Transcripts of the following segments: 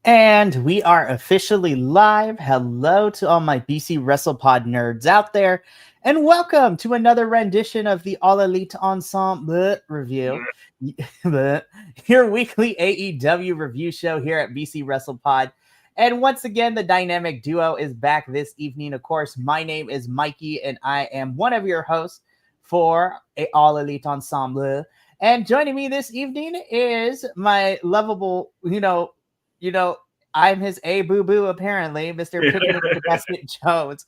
And we are officially live. Hello to all my BC WrestlePod nerds out there, and welcome to another rendition of the All Elite Ensemble review, your weekly AEW review show here at BC WrestlePod. And once again, the dynamic duo is back this evening. Of course, my name is Mikey, and I am one of your hosts for All Elite Ensemble. And joining me this evening is my lovable, you know, I'm his A boo boo apparently, Mr. Picnic Basket Jones.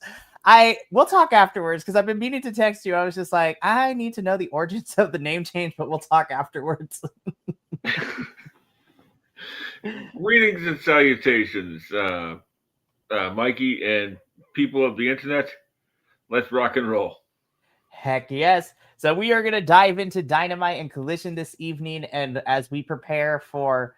We'll talk afterwards because I've been meaning to text you. I was just like, I need to know the origins of the name change, but we'll talk afterwards. Greetings and salutations, Mikey and people of the internet. Let's rock and roll. Heck yes. So we are gonna dive into Dynamite and Collision this evening, and as we prepare for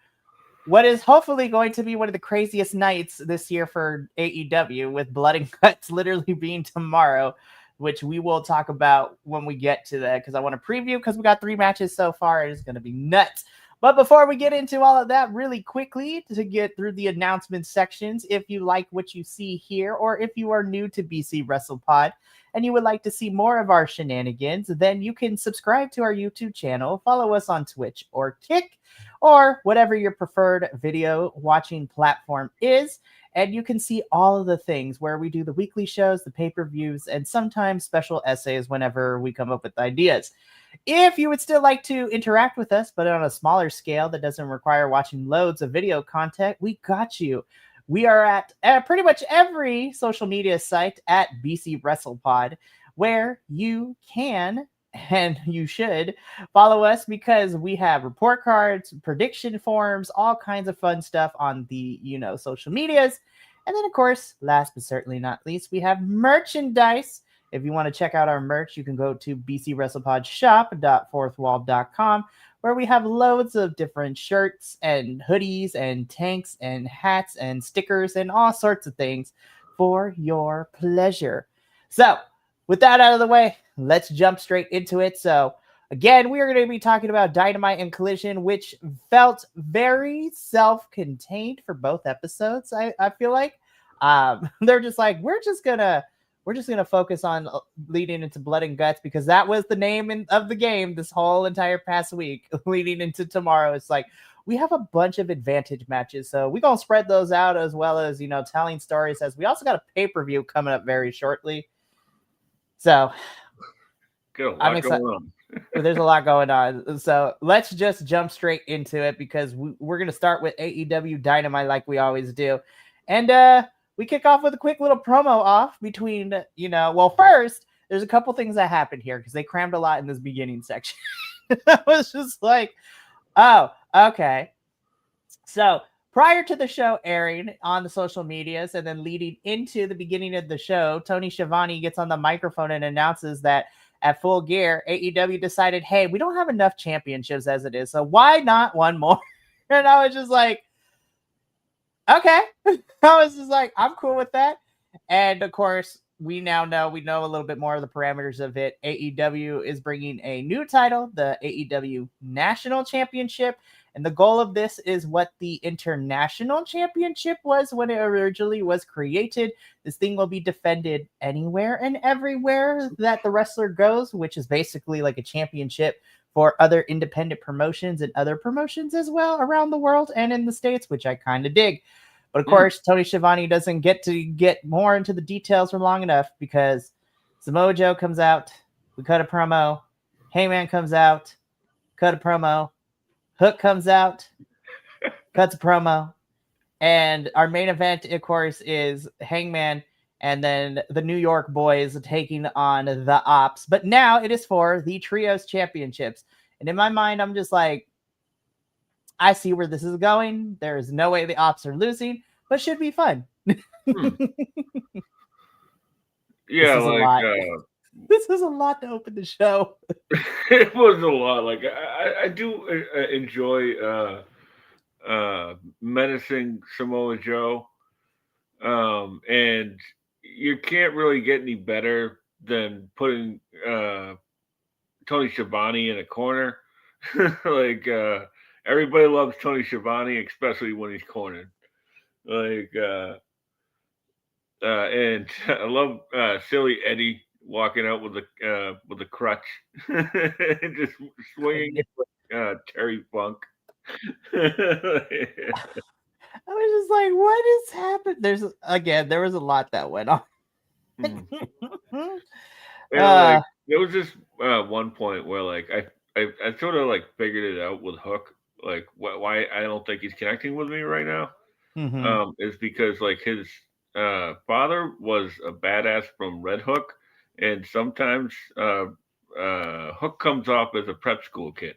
what is hopefully going to be one of the craziest nights this year for AEW, with Blood and Guts literally being tomorrow, which we will talk about when we get to that, because I want to preview, because we got 3 matches so far. It is going to be nuts. But before we get into all of that, really quickly, to get through the announcement sections, if you like what you see here, or if you are new to BC WrestlePod and you would like to see more of our shenanigans, then you can subscribe to our YouTube channel, follow us on Twitch or Kick, or whatever your preferred video watching platform is. And you can see all of the things where we do the weekly shows, the pay-per-views, and sometimes special essays whenever we come up with ideas. If you would still like to interact with us, but on a smaller scale that doesn't require watching loads of video content, we got you. We are at pretty much every social media site at BC WrestlePod, where you can and you should follow us, because we have report cards, prediction forms, all kinds of fun stuff on the social medias. And then, of course, last but certainly not least, we have merchandise. If you want to check out our merch, you can go to bcwrestlepodshop.fourthwall.com, where we have loads of different shirts and hoodies and tanks and hats and stickers and all sorts of things for your pleasure. So, with that out of the way, let's jump straight into it. So, again, we are going to be talking about Dynamite and Collision, which felt very self-contained for both episodes. I feel like they're just like, we're just gonna focus on leading into Blood and Guts, because that was the name of the game this whole entire past week. Leading into tomorrow, it's like we have a bunch of advantage matches, so we're gonna spread those out, as well as telling stories, as we also got a pay-per-view coming up very shortly. So I'm excited. There's a lot going on. So let's just jump straight into it, because we're going to start with AEW Dynamite like we always do. And we kick off with a quick little promo off between, first, there's a couple things that happened here, because they crammed a lot in this beginning section. I was just like, oh, okay. So prior to the show airing on the social medias, and then leading into the beginning of the show, Tony Schiavone gets on the microphone and announces that at Full Gear, AEW decided, hey, we don't have enough championships as it is, so why not one more? And I was just like, okay. I was just like, I'm cool with that. And of course, we know a little bit more of the parameters of it. AEW is bringing a new title, the AEW National Championship. And the goal of this is what the International Championship was when it originally was created. This thing will be defended anywhere and everywhere that the wrestler goes, which is basically like a championship for other independent promotions and other promotions as well around the world and in the States, which I kind of dig. But of course, Tony Schiavone doesn't get to get more into the details for long enough, because Samoa Joe comes out, we cut a promo, Heyman comes out, cut a promo, Hook comes out, cuts a promo, and our main event, of course, is Hangman and then the New York Boys taking on the Ops. But now it is for the Trios Championships. And in my mind, I'm just like, I see where this is going. There is no way the Ops are losing, but should be fun. Yeah, this is a lot to open the show. It was a lot. Like I do enjoy menacing Samoa Joe, and you can't really get any better than putting Tony Schiavone in a corner. Like everybody loves Tony Schiavone, especially when he's cornered. Like, and I love silly Eddie walking out with a crutch, and just swinging it like Terry Funk. I was just like, what is happening? There was a lot that went on. Mm. And like uh, there was this one point where like I sort of like figured it out with Hook, like why I don't think he's connecting with me right now. mhm. Is because like his father was a badass from Red Hook, and sometimes Hook comes off as a prep school kid.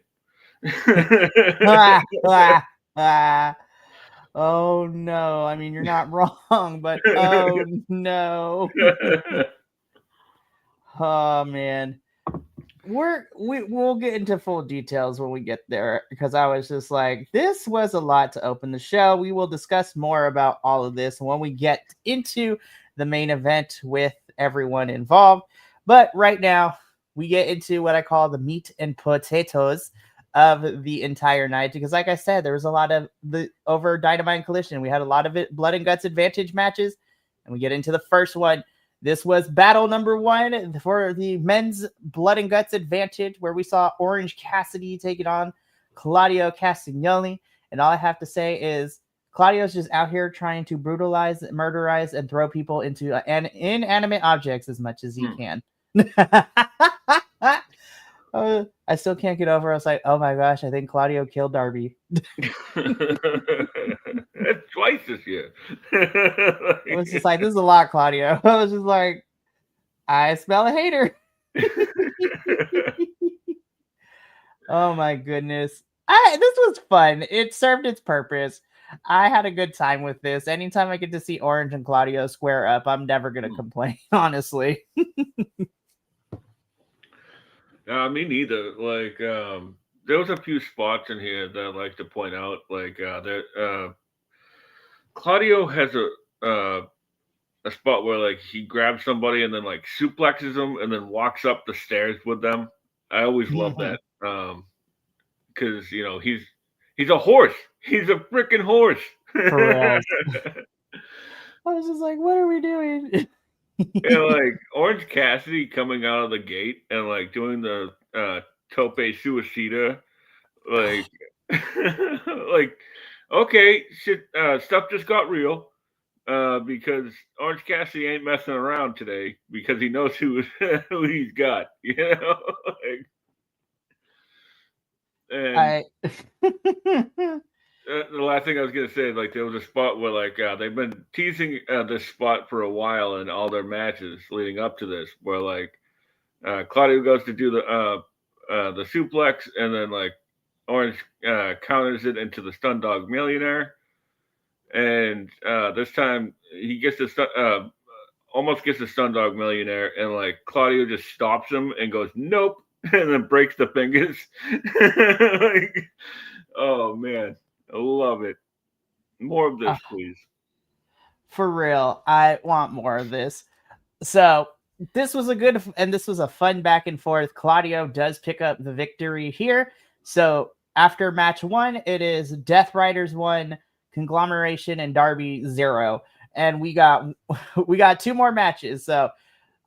Ah, ah, ah. Oh no. I mean, you're not wrong, but oh no. Oh man. We'll get into full details when we get there because I was just like, this was a lot to open the show. We will discuss more about all of this when we get into the main event with everyone involved. But right now, we get into what I call the meat and potatoes of the entire night because, like I said, there was a lot of the over Dynamite Collision. We had a lot of it blood and guts advantage matches, and we get into the first one. This was battle number 1 for the men's blood and guts advantage, where we saw Orange Cassidy taking on Claudio Castagnoli. And all I have to say is Claudio's just out here trying to brutalize, murderize, and throw people into inanimate objects as much as he can. I still can't get over. I was like, oh my gosh, I think Claudio killed Darby. That's twice this year. I was just like, this is a lot, Claudio. I was just like, I smell a hater. Oh my goodness. This was fun. It served its purpose. I had a good time with this. Anytime I get to see Orange and Claudio square up, I'm never gonna complain, honestly. Me neither. Like, there was a few spots in here that I'd like to point out. Like, Claudio has a spot where like he grabs somebody and then like suplexes them and then walks up the stairs with them. I always love that. Because you know he's a horse. He's a freaking horse. For real. I was just like, what are we doing? And like Orange Cassidy coming out of the gate and like doing the tope suicida, like like okay, shit, stuff just got real. Because Orange Cassidy ain't messing around today because he knows who who he's got, you know. Like, and I the last thing I was gonna say, like there was a spot where like they've been teasing this spot for a while in all their matches leading up to this, where like Claudio goes to do the suplex, and then like Orange counters it into the Stun Dog Millionaire, and this time he gets the almost gets the Stun Dog Millionaire, and like Claudio just stops him and goes nope, and then breaks the fingers. Like, oh man, I love it. More of this, please. for real, I want more of this. So this was a fun back and forth. Claudio does pick up the victory here. So after match 1, it is Death Riders 1, Conglomeration and Darby 0. And we got 2 more matches. So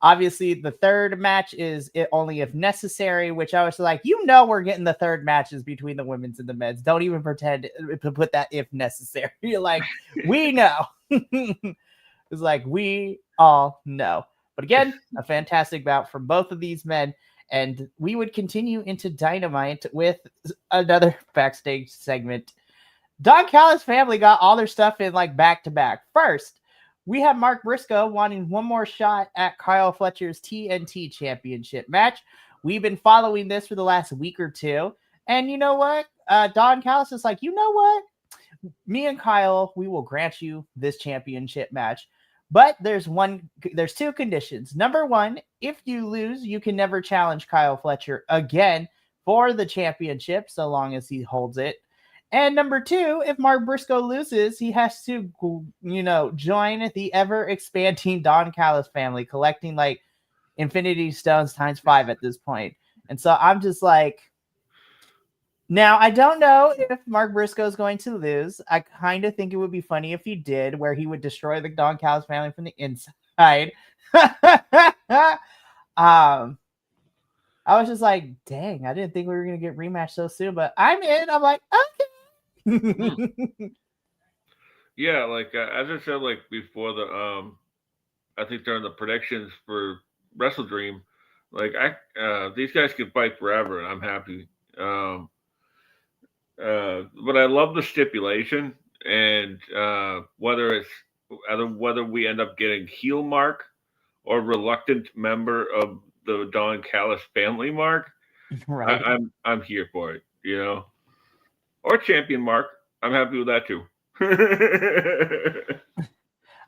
obviously the third match is it only if necessary, which I was like, we're getting the third matches between the women's and the men's. Don't even pretend to put that if necessary. You're like, we know. It's like we all know. But again, a fantastic bout from both of these men. And we would continue into Dynamite with another backstage segment. Don Callis' family got all their stuff in like back to back. First, we have Mark Briscoe wanting one more shot at Kyle Fletcher's TNT Championship match. We've been following this for the last week or two. And you know what? Don Callis is like, you know what? Me and Kyle, we will grant you this championship match. But there's 2 conditions. Number 1, if you lose, you can never challenge Kyle Fletcher again for the championship so long as he holds it. And number 2, if Mark Briscoe loses, he has to, join the ever expanding Don Callis family, collecting like Infinity Stones times 5 at this point. And so I'm just like, Now, I don't know if Mark Briscoe is going to lose. I kind of think it would be funny if he did, where he would destroy the Don Callis family from the inside. I was just like, dang, I didn't think we were going to get rematched so soon, but I'm in. I'm like, okay. Yeah, like as I said, like before I think during the predictions for Wrestle Dream, like these guys can fight forever, and I'm happy. But I love the stipulation, and whether we end up getting heel Mark or reluctant member of the Don Callis family Mark, Right. I'm here for it, you know, or champion Mark. I'm happy with that too.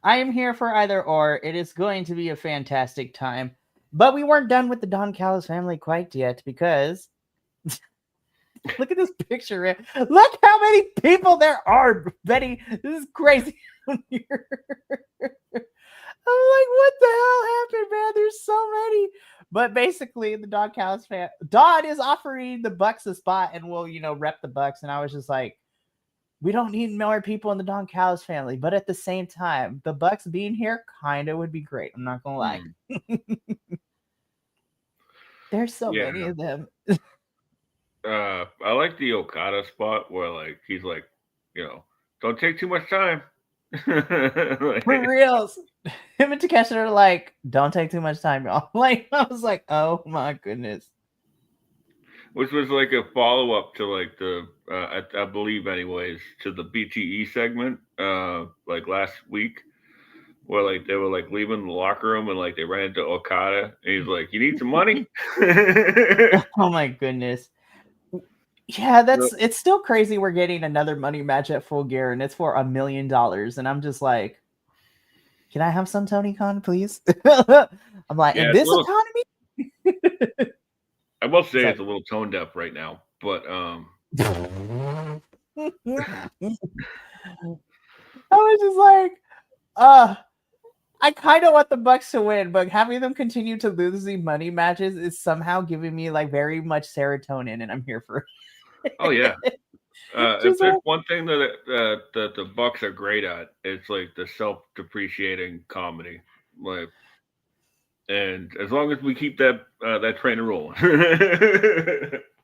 I am here for either or. It is going to be a fantastic time. But we weren't done with the Don Callis family quite yet because look at this picture. Look how many people there are, Betty. This is crazy. I'm like, what the hell happened, man? There's so many. But basically, the Don Callis fan, Don is offering the Bucks a spot and will, rep the Bucks. And I was just like, we don't need more people in the Don Callis family. But at the same time, the Bucks being here kind of would be great. I'm not going to lie. There's so many of them. I like the Okada spot where like he's like, don't take too much time. For reals. Him and Takeshi are like, don't take too much time, y'all. Like, I was like, oh my goodness. Which was like a follow up to like the I believe anyways to the BTE segment like last week where like they were like leaving the locker room and like they ran into Okada and he's like, you need some money. Oh my goodness. Yeah, it's still crazy we're getting another money match at Full Gear and it's for $1 million. And I'm just like, can I have some Tony Khan, please? I'm like, in this economy? I will say it's a little tone deaf right now, but I was just like, I kind of want the Bucks to win, but having them continue to lose the money matches is somehow giving me like very much serotonin, and I'm here for it. Oh yeah. If there's one thing that the Bucks are great at, it's like the self-depreciating comedy. Like, and as long as we keep that train rolling.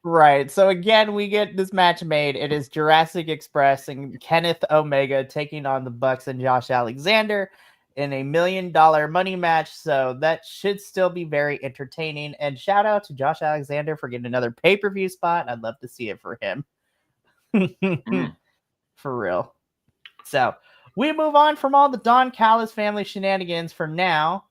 Right. So again, we get this match made. It is Jurassic Express and Kenneth Omega taking on the Bucks and Josh Alexander in $1 million money match. So that should still be very entertaining. And shout out to Josh Alexander for getting another pay-per-view spot. I'd love to see it for him. For real. So we move on from all the Don Callis family shenanigans for now,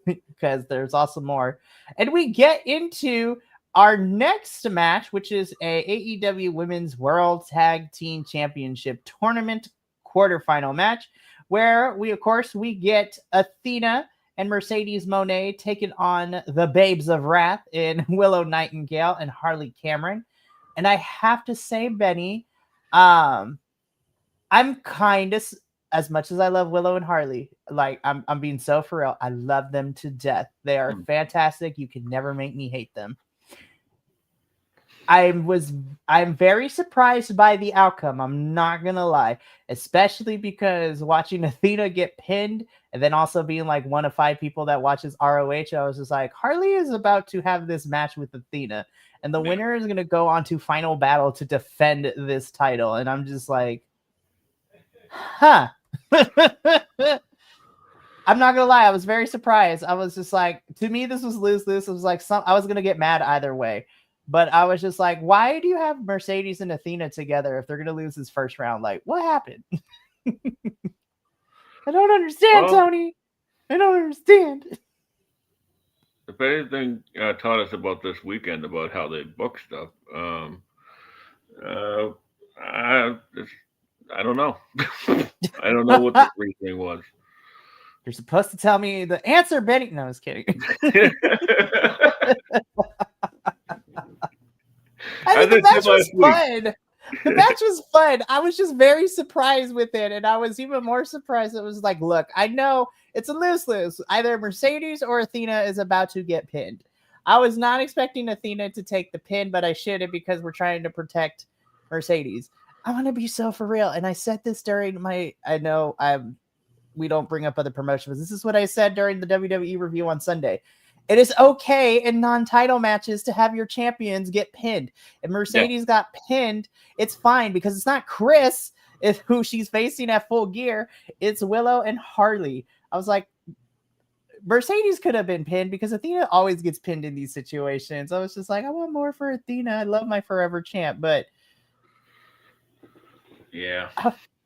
because there's also more. And we get into our next match, which is a AEW Women's World Tag Team Championship Tournament quarterfinal match, where we get Athena and Mercedes Moné taking on the Babes of Wrath in Willow Nightingale and Harley Cameron. And I have to say, Benny, I'm kind of, as much as I love Willow and Harley, like I'm being so for real, I love them to death. They are fantastic. You can never make me hate them. I'm very surprised by the outcome. I'm not gonna lie, especially because watching Athena get pinned and then also being like one of 5 people that watches ROH, I was just like, Harley is about to have this match with Athena, and the winner is gonna go on to Final Battle to defend this title, and I'm just like, huh. I'm not gonna lie, I was very surprised. I was just like, to me, this was lose-lose. It was like I was gonna get mad either way. But I was just like, why do you have Mercedes and Athena together if they're going to lose this first round? Like, what happened? I don't understand, Tony. I don't understand. If anything taught us about this weekend, about how they book stuff, I don't know. I don't know what the reasoning was. You're supposed to tell me the answer, Benny. No, I was kidding. I mean, the match was fun. The match was fun. I was just very surprised with it. And I was even more surprised. It was like, look, I know it's a lose-lose. Either Mercedes or Athena is about to get pinned. I was not expecting Athena to take the pin, but I should have because we're trying to protect Mercedes. I want to be so for real, and I said this during my. I know we don't bring up other promotions, but this is what I said during the WWE review on Sunday. It is okay in non-title matches to have your champions get pinned. If Yeah. Mercedes got pinned, it's fine because it's not Chris is who she's facing at Full Gear. It's Willow and Harley. I was like, Mercedes could have been pinned because Athena always gets pinned in these situations. I was just like, I want more for Athena. I love my forever champ, but Yeah.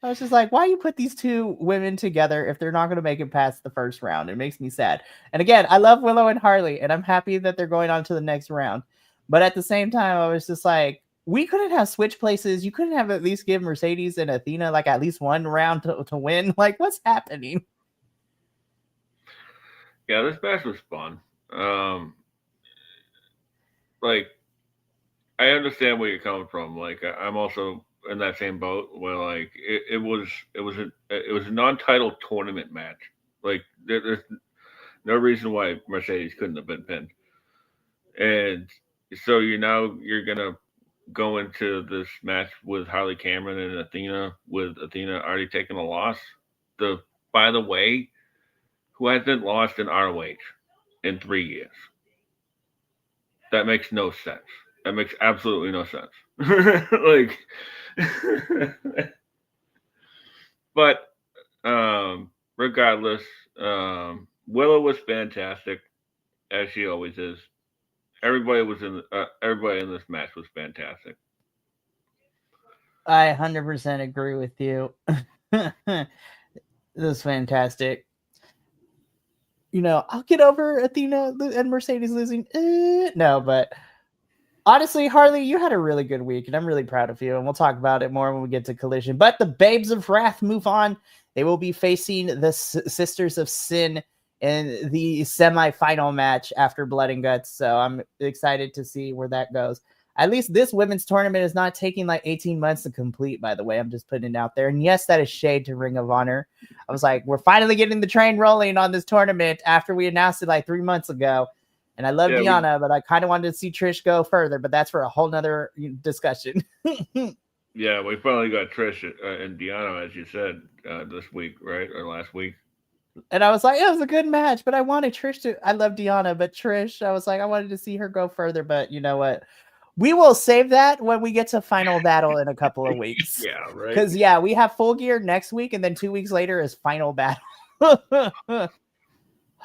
I was just like, why you put these two women together if they're not going to make it past the first round? It makes me sad. And again, I love Willow and Harley, and I'm happy that they're going on to the next round. But at the same time, I was just like, we couldn't have switched places. You couldn't have at least give Mercedes and Athena like at least one round to win. Like, what's happening? Yeah, this match was fun. Like I understand where you're coming from. Like I'm also in that same boat where like it was a non-title tournament match. Like there's no reason why Mercedes couldn't have been pinned. And so you're gonna go into this match with Harley Cameron and Athena, with Athena already taking a loss. The By the way, who hasn't lost in ROH in 3 years? That makes no sense. That makes absolutely no sense. Like, but regardless, Willow was fantastic as she always is. Everybody in this match was fantastic. I 100% agree with you. This is fantastic. I'll get over Athena and Mercedes losing. No, but honestly, Harley, you had a really good week, and I'm really proud of you. And we'll talk about it more when we get to Collision. But the Babes of Wrath move on. They will be facing the Sisters of Sin in the semi-final match after Blood and Guts. So I'm excited to see where that goes. At least this women's tournament is not taking like 18 months to complete, by the way. I'm just putting it out there. And yes, that is shade to Ring of Honor. I was like, we're finally getting the train rolling on this tournament after we announced it like 3 months ago. And I love Deanna, but I kind of wanted to see Trish go further, but that's for a whole nother discussion. Yeah, we finally got Trish and Deanna, as you said, this week, right? Or last week. And I was like, it was a good match, but I wanted Trish to. I love Deanna, but Trish, I was like, I wanted to see her go further, but you know what? We will save that when we get to Final Battle in a couple of weeks. Yeah, right. Because, we have Full Gear next week, and then 2 weeks later is Final Battle.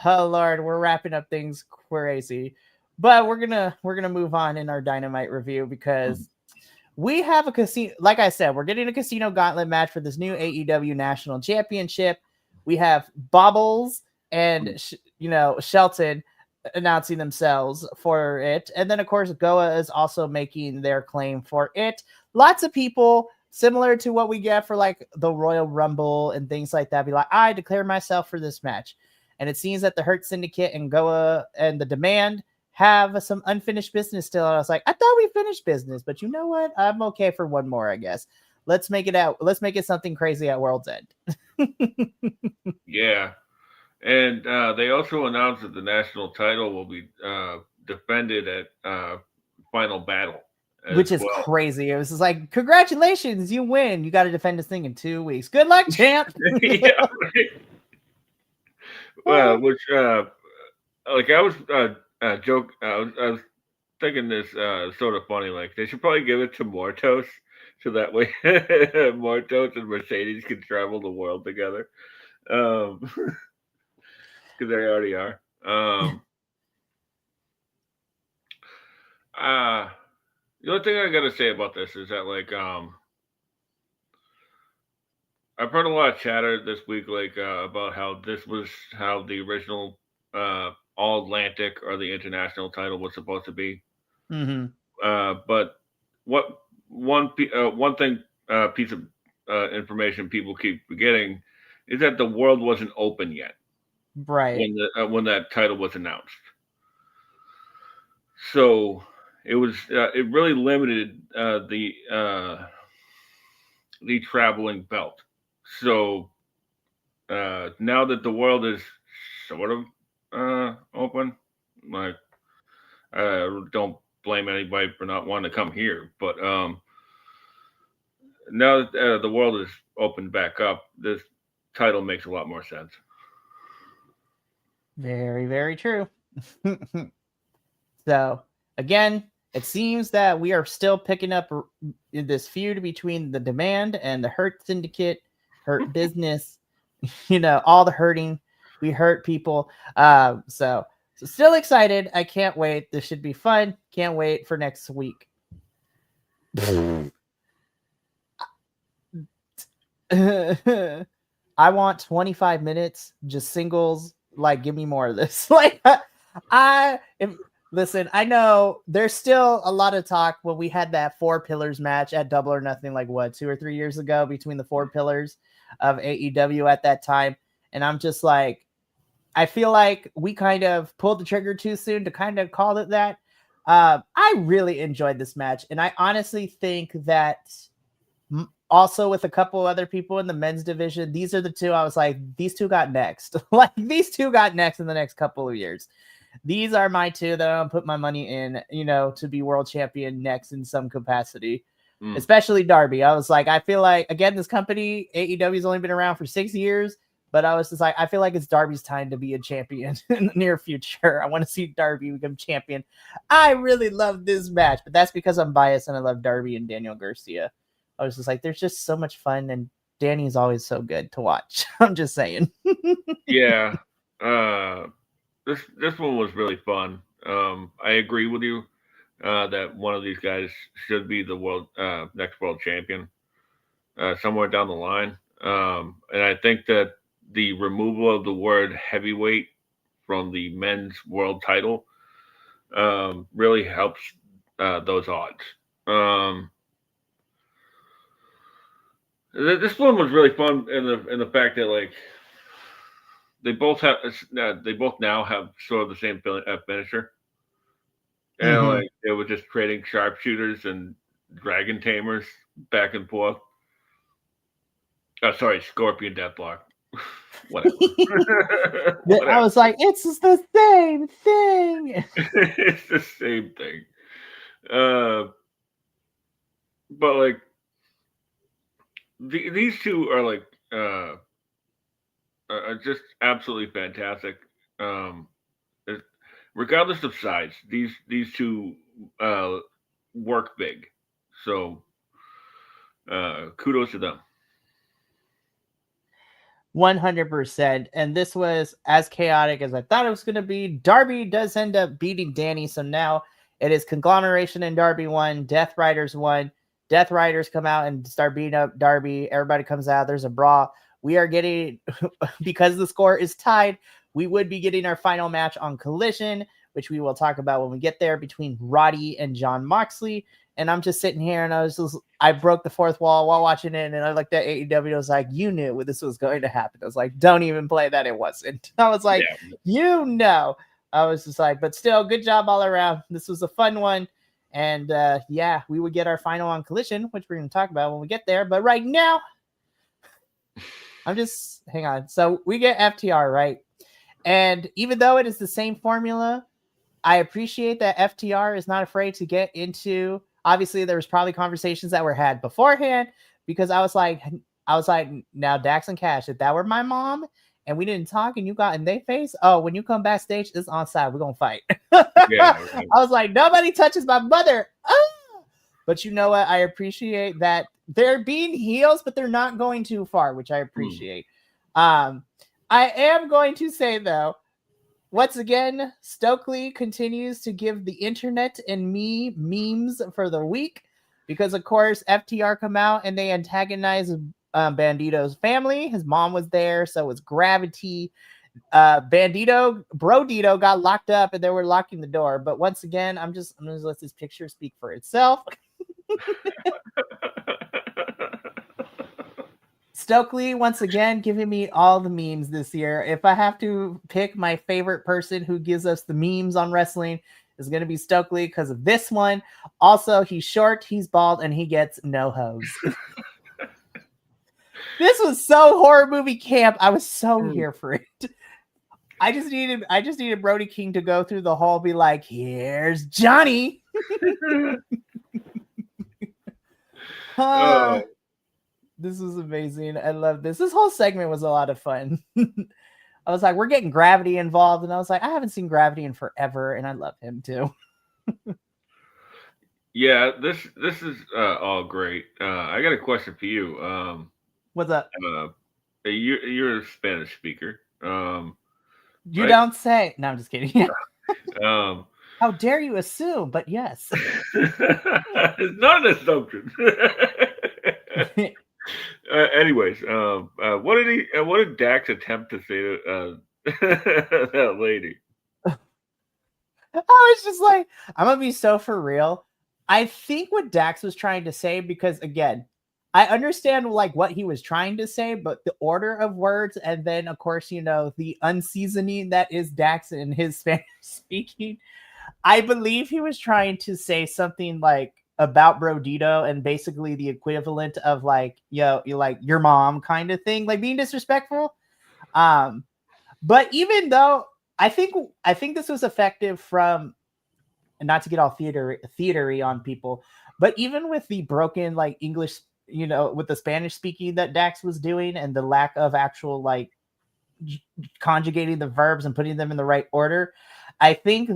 Oh Lord, we're wrapping up things crazy, but we're gonna move on in our Dynamite review because we have a casino. Like I said, we're getting a casino gauntlet match for this new AEW National Championship. We have Bobbles and Shelton announcing themselves for it, and then of course Goa is also making their claim for it. Lots of people. Similar to what we get for like the Royal Rumble and things like that, be like, I declare myself for this match. And it seems that the Hurt Syndicate and Goa and the Demand have some unfinished business still. And I was like, I thought we finished business, but you know what? I'm okay for one more, I guess. Let's make it out. Let's make it something crazy at World's End. Yeah, and they also announced that the national title will be defended at Final Battle, Which is crazy. It was just like, congratulations, you win. You got to defend this thing in 2 weeks. Good luck, champ. Yeah, right. Well, which like I was joke. I was thinking this sort of funny. Like they should probably give it to Mortos, so that way Mortos and Mercedes can travel the world together. Because they already are. Uh the only thing I gotta say about this is that like I've heard a lot of chatter this week like about how this was how the original All Atlantic or the international title was supposed to be. Mm-hmm. But what one thing piece of information people keep forgetting is that the world wasn't open yet Right. when that title was announced. So it really limited the traveling belt. So now that the world is sort of open, like Don't blame anybody for not wanting to come here, but now that the world is opened back up, this title makes a lot more sense. Very, very true. So, again, it seems that we are still picking up this feud between the Demand and the Hurt Syndicate, Hurt Business, all the hurting. We hurt people. So still excited. I can't wait. This should be fun. Can't wait for next week. I want 25 minutes, just singles. Like, give me more of this. Like, listen, I know there's still a lot of talk when we had that 4 Pillars match at Double or Nothing, like what, 2 or 3 years ago, between the 4 Pillars of AEW at that time. And I'm just like, I feel like we kind of pulled the trigger too soon to kind of call it that. I really enjoyed this match. And I honestly think that also with a couple other people in the men's division, these are the two I was like, these two got next. Like, these two got next in the next couple of years. These are my two that I'll put my money in, to be world champion next in some capacity. Especially Darby. I was like, I feel like, again, this company, AEW, has only been around for 6 years, but I was just like, I feel like it's Darby's time to be a champion in the near future. I want to see Darby become champion. I really love this match, but that's because I'm biased and I love Darby and Daniel Garcia. I was just like, there's just so much fun, and Danny's always so good to watch. I'm just saying. Yeah. This one was really fun. I agree with you that one of these guys should be the world next world champion somewhere down the line. And I think that the removal of the word heavyweight from the men's world title really helps those odds. This one was really fun in the fact that, like, they both now have sort of the same finisher, and like they were just trading sharpshooters and dragon tamers back and forth. Oh, sorry, Scorpion Deathlock. Whatever. Whatever. I was like, it's the same thing. It's the same thing. But like these two are like are just absolutely fantastic. Regardless of size, these two work big. So kudos to them. 100%. And this was as chaotic as I thought it was going to be. Darby does end up beating Danny. So now it is Conglomeration and Darby 1, Death Riders 1. Death Riders come out and start beating up Darby. Everybody comes out. There's a brawl. We are getting, because the score is tied, we would be getting our final match on Collision, which we will talk about when we get there, between Roddy and Jon Moxley. And I'm just sitting here, and I broke the fourth wall while watching it, and I looked at AEW, and I was like, you knew this was going to happen. I was like, don't even play that it wasn't. I was like, yeah. I was just like, but still, good job all around. This was a fun one. And yeah, we would get our final on Collision, which we're going to talk about when we get there. But right now, hang on. So we get FTR, right? And even though it is the same formula, I appreciate that FTR is not afraid to get into. Obviously, there was probably conversations that were had beforehand, because I was like, now Dax and Cash, if that were my mom and we didn't talk and you got in their face, oh, when you come backstage, it's on side. We're going to fight. Yeah, right. I was like, nobody touches my mother. Oh! But you know what? I appreciate that they're being heels, but they're not going too far, which I appreciate. I am going to say, though, once again, Stokely continues to give the internet and me memes for the week, because, of course, FTR come out and they antagonize Bandito's family. His mom was there, so was Gravity. Brodito got locked up, and they were locking the door. But once again, I'm just going to let this picture speak for itself. Stokely, once again, giving me all the memes this year. If I have to pick my favorite person who gives us the memes on wrestling, is going to be Stokely because of this one. Also, he's short, he's bald, and he gets no hose. This was so horror movie camp. I was so here for it. I just needed Brody King to go through the hall, be like, "Here's Johnny." Oh, This was amazing. I love this. This whole segment was a lot of fun. I was like, we're getting Gravity involved, and I was like, I haven't seen Gravity in forever, and I love him too. yeah, this is all great. I got a question for you. What's up? Uh, you're a Spanish speaker, You right? don't say. No, I'm just kidding. Um, How dare you assume? But yes. it's not an assumption. Anyways, what did Dax attempt to say to that lady? I was just like, I'm gonna be so for real. I think what Dax was trying to say, because again, I understand like what he was trying to say, but the order of words, and then of course, the unseasoning that is Dax in his Spanish speaking. I believe he was trying to say something like about Brodito and basically the equivalent of like, yo, you like your mom kind of thing, like being disrespectful. Um, but even though I think this was effective from, and not to get all theatery on people, but even with the broken like English, with the Spanish speaking that Dax was doing and the lack of actual like conjugating the verbs and putting them in the right order, I think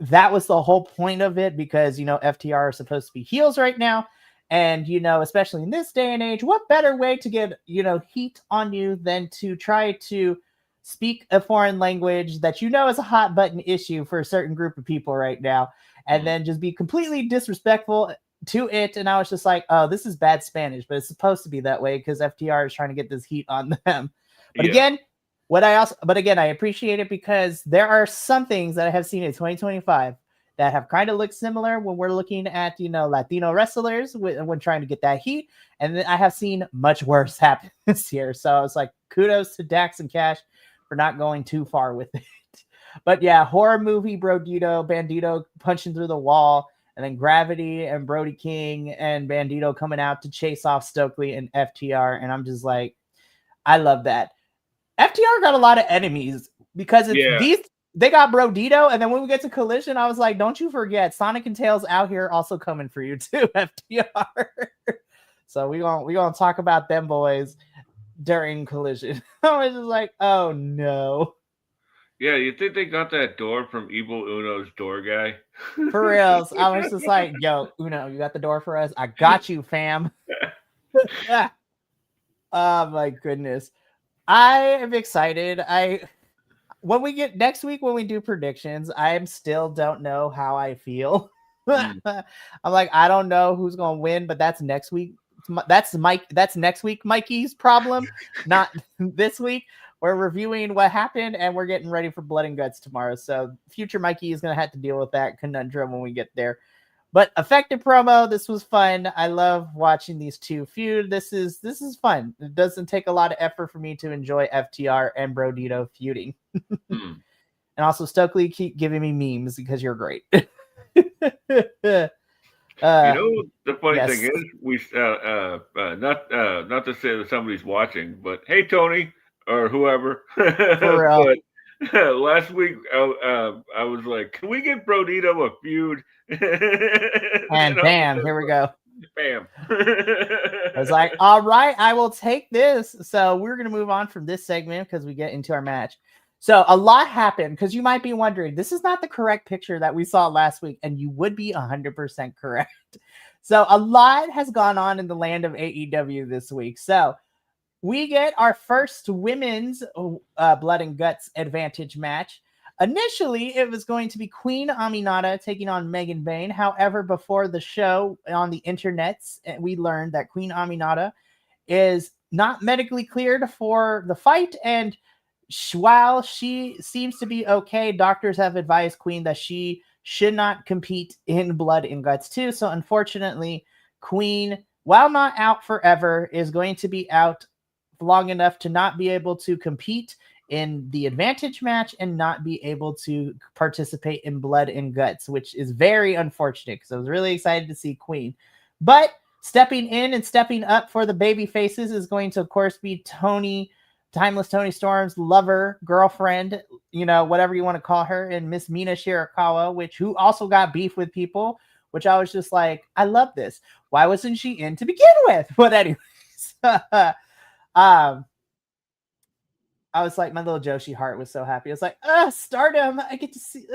that was the whole point of it, because FTR are supposed to be heels right now, and especially in this day and age, what better way to get heat on you than to try to speak a foreign language that is a hot button issue for a certain group of people right now, and Mm, then just be completely disrespectful to it. And I was just like, oh, this is bad Spanish, but it's supposed to be that way because FTR is trying to get this heat on them. But yeah, again, I appreciate it because there are some things that I have seen in 2025 that have kind of looked similar when we're looking at Latino wrestlers when trying to get that heat, and then I have seen much worse happen this year. So I was like, kudos to Dax and Cash for not going too far with it. But yeah, horror movie Bandito punching through the wall, and then Gravity and Brody King and Bandito coming out to chase off Stokely and FTR, and I'm just like, I love that. FTR got a lot of enemies because it's yeah, these. They got Brodito, and then when we get to Collision, I was like, "Don't you forget, Sonic and Tails out here also coming for you too, FTR." So we gonna talk about them boys during Collision. I was just like, "Oh no." yeah. You think they got that door from Evil Uno's door guy? For reals, I was just like, "Yo, Uno, you got the door for us? I got you, fam." Oh my goodness, I am excited. When we get next week, when we do predictions, I still don't know how I feel. Mm, I'm like, I don't know who's gonna win, but that's next week. That's next week Mikey's problem, not this week. We're reviewing what happened and we're getting ready for Blood and Guts tomorrow. So future Mikey is gonna have to deal with that conundrum when we get there. But effective promo. This was fun. I love watching these two feud. This is fun. It doesn't take a lot of effort for me to enjoy FTR and Brodito feuding. mm. And also, Stokely, keep giving me memes because you're great. You uh, know, the funny thing yes, is, not to say that somebody's watching, but hey, Tony or whoever, for real. but last week I was like, can we get Brodito a feud? And And all of a bam, sudden, here we go. bam. I was like, all right, I will take this. So we're going to move on from this segment because we get into our match. So a lot happened, because you might be wondering, this is not the correct picture that we saw last week, and you would be 100% correct. So a lot has gone on in the land of AEW this week. So we get our first women's Blood and Guts advantage match. Initially, it was going to be Queen Aminata taking on Megan Bain. However, before the show on the internets, we learned that Queen Aminata is not medically cleared for the fight. And while she seems to be okay, doctors have advised Queen that she should not compete in Blood and Guts 2. So unfortunately, Queen, while not out forever, is going to be out long enough to not be able to compete in the advantage match and not be able to participate in Blood and Guts, which is very unfortunate because I was really excited to see Queen. But stepping in and stepping up for the baby faces is going to, of course, be Tony Timeless Tony Storm's lover, girlfriend, whatever you want to call her, and Miss Mina Shirakawa, who also got beef with people, which I was just like, I love this. Why wasn't she in to begin with? But anyways, I was like, my little Joshi heart was so happy. I was like, Stardom, I get to see.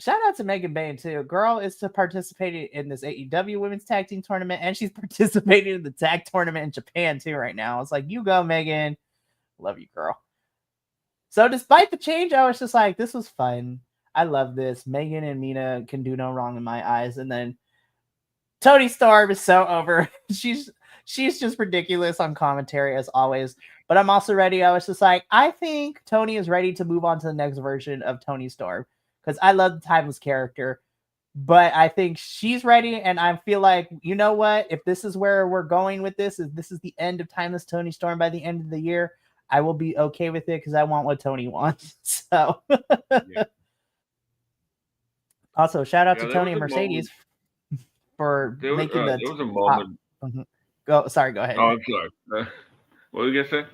Shout out to Megan Bain too. Girl is to participating in this AEW Women's Tag Team Tournament, and she's participating in the tag tournament in Japan too right now. I was like, you go, Megan. Love you, girl. So despite the change, I was just like, this was fun. I love this. Megan and Mina can do no wrong in my eyes. And then Toni Storm is so over. She's just ridiculous on commentary as always. But I'm also ready. I was just like, I think Toni is ready to move on to the next version of Toni Storm. Because I love the Timeless character, but I think she's ready, and I feel like, you know what? If this is where we're going with this, is the end of Timeless Toni Storm by the end of the year, I will be okay with it because I want what Toni wants. So, yeah. Also, shout out to Toni and Mercedes for making the. There was a moment. Go ahead. Oh, I'm sorry. What were you gonna say?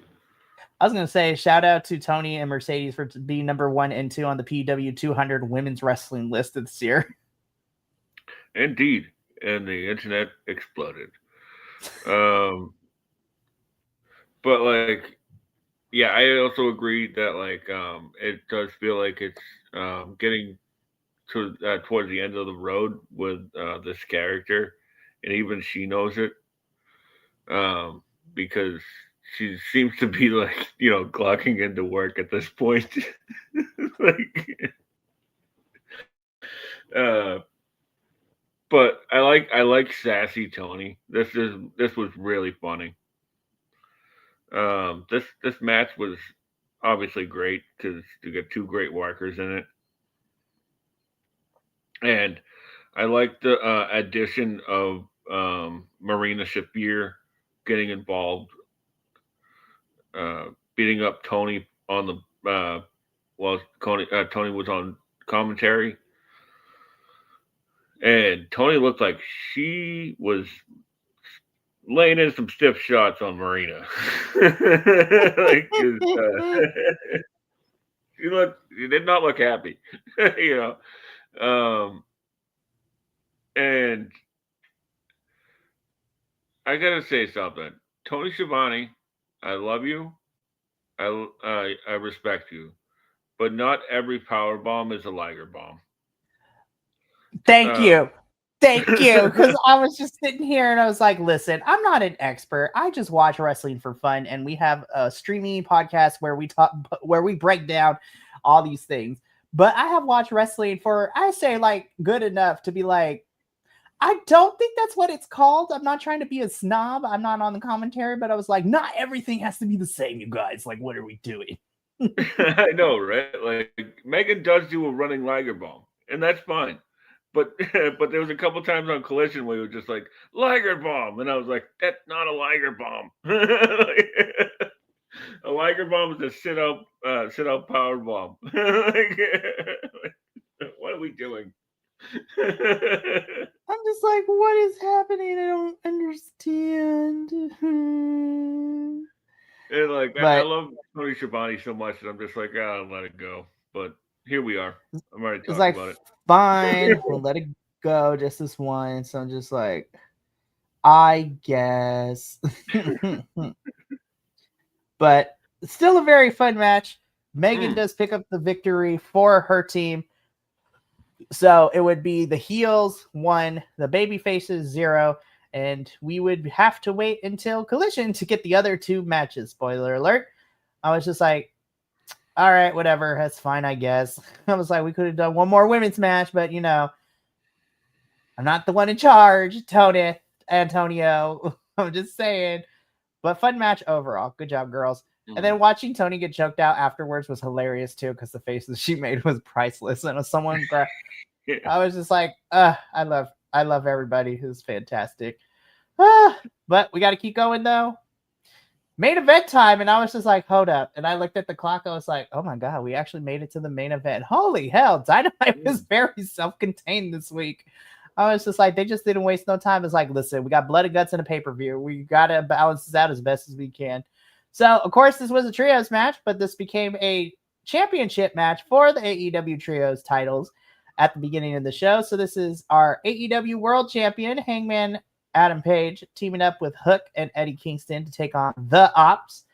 I was going to say, shout out to Toni and Mercedes for being number 1 and 2 on the PW 200 women's wrestling list this year. Indeed. And the internet exploded. But, like, yeah, I also agree that, like, it does feel like it's getting to towards the end of the road with this character. And even she knows it. Because she seems to be like, clocking into work at this point. Like, but I like sassy Toni. This was really funny. This match was obviously great because you get 2 great workers in it, and I like the addition of Marina Shafir getting involved. Beating up Toni on the Toni was on commentary, and Toni looked like she was laying in some stiff shots on Marina. Like, she did not look happy, and I gotta say something, Tony Schiavone, I love you. I respect you, but not every power bomb is a Liger bomb. Thank you. Because I was just sitting here and I was like, listen, I'm not an expert. I just watch wrestling for fun, and we have a streaming podcast where we break down all these things. But I have watched wrestling for, I say, like, good enough to be like, I don't think that's what it's called. I'm not trying to be a snob. I'm not on the commentary, but I was like, not everything has to be the same, you guys. Like, what are we doing? I know, right? Like, Megan does do a running Liger bomb, and that's fine. But there was a couple times on Collision where he was just like, Liger bomb, and I was like, that's not a Liger bomb. A Liger bomb is a sit out power bomb. Like, what are we doing? I'm just like, what is happening? I don't understand. And like, I love Tony Schiavone so much that I'm just like, I'll let it go. But here we are. I'm already talking about it. Fine, we'll let it go just this once. So I'm just like, I guess. But it's still a very fun match. Megan does pick up the victory for her team. So it would be the heels 1, the baby faces 0, and we would have to wait until Collision to get the other 2 matches. Spoiler alert. I was just like, all right, whatever. That's fine, I guess. I was like, we could have done one more women's match, but, I'm not the one in charge, Tony, Antonio. I'm just saying. But fun match overall. Good job, girls. And then watching Toni get choked out afterwards was hilarious too, because the faces she made was priceless. And someone, I was just like, I love everybody. Who's fantastic. But we got to keep going though. Main event time, and I was just like, hold up. And I looked at the clock. I was like, oh my god, we actually made it to the main event. Holy hell, Dynamite was very self-contained this week. I was just like, they just didn't waste no time. It's like, listen, we got blood and guts in a pay-per-view. We got to balance this out as best as we can. So, of course, this was a trios match, but this became a championship match for the AEW trios titles at the beginning of the show. So, this is our AEW World Champion, Hangman Adam Page, teaming up with Hook and Eddie Kingston to take on the Ops.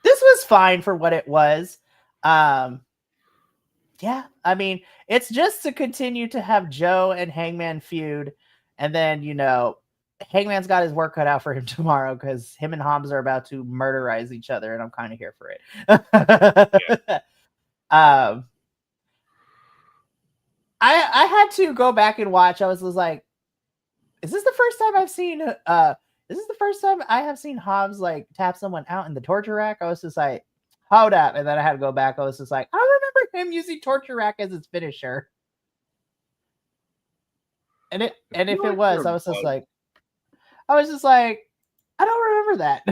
This was fine for what it was. Yeah, I mean, it's just to continue to have Joe and Hangman feud, and then Hangman's got his work cut out for him tomorrow because him and Hobbs are about to murderize each other, and I'm kind of here for it. Yeah. I had to go back and watch. I was like, is this the first time I've seen this is the first time I have seen Hobbs like tap someone out in the torture rack? I was just like, hold up, and then I had to go back. I was just like, I remember him using torture rack as his finisher. And if it was, I was just like, I don't remember that.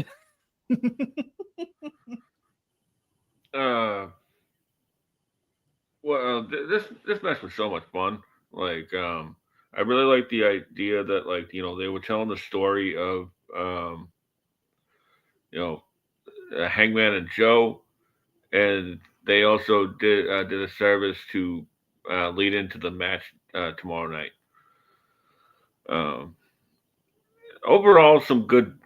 This match was so much fun. Like, I really like the idea that like they were telling the story of you know Hangman and Joe, and they also did a service to lead into the match tomorrow night. Um, Overall, some good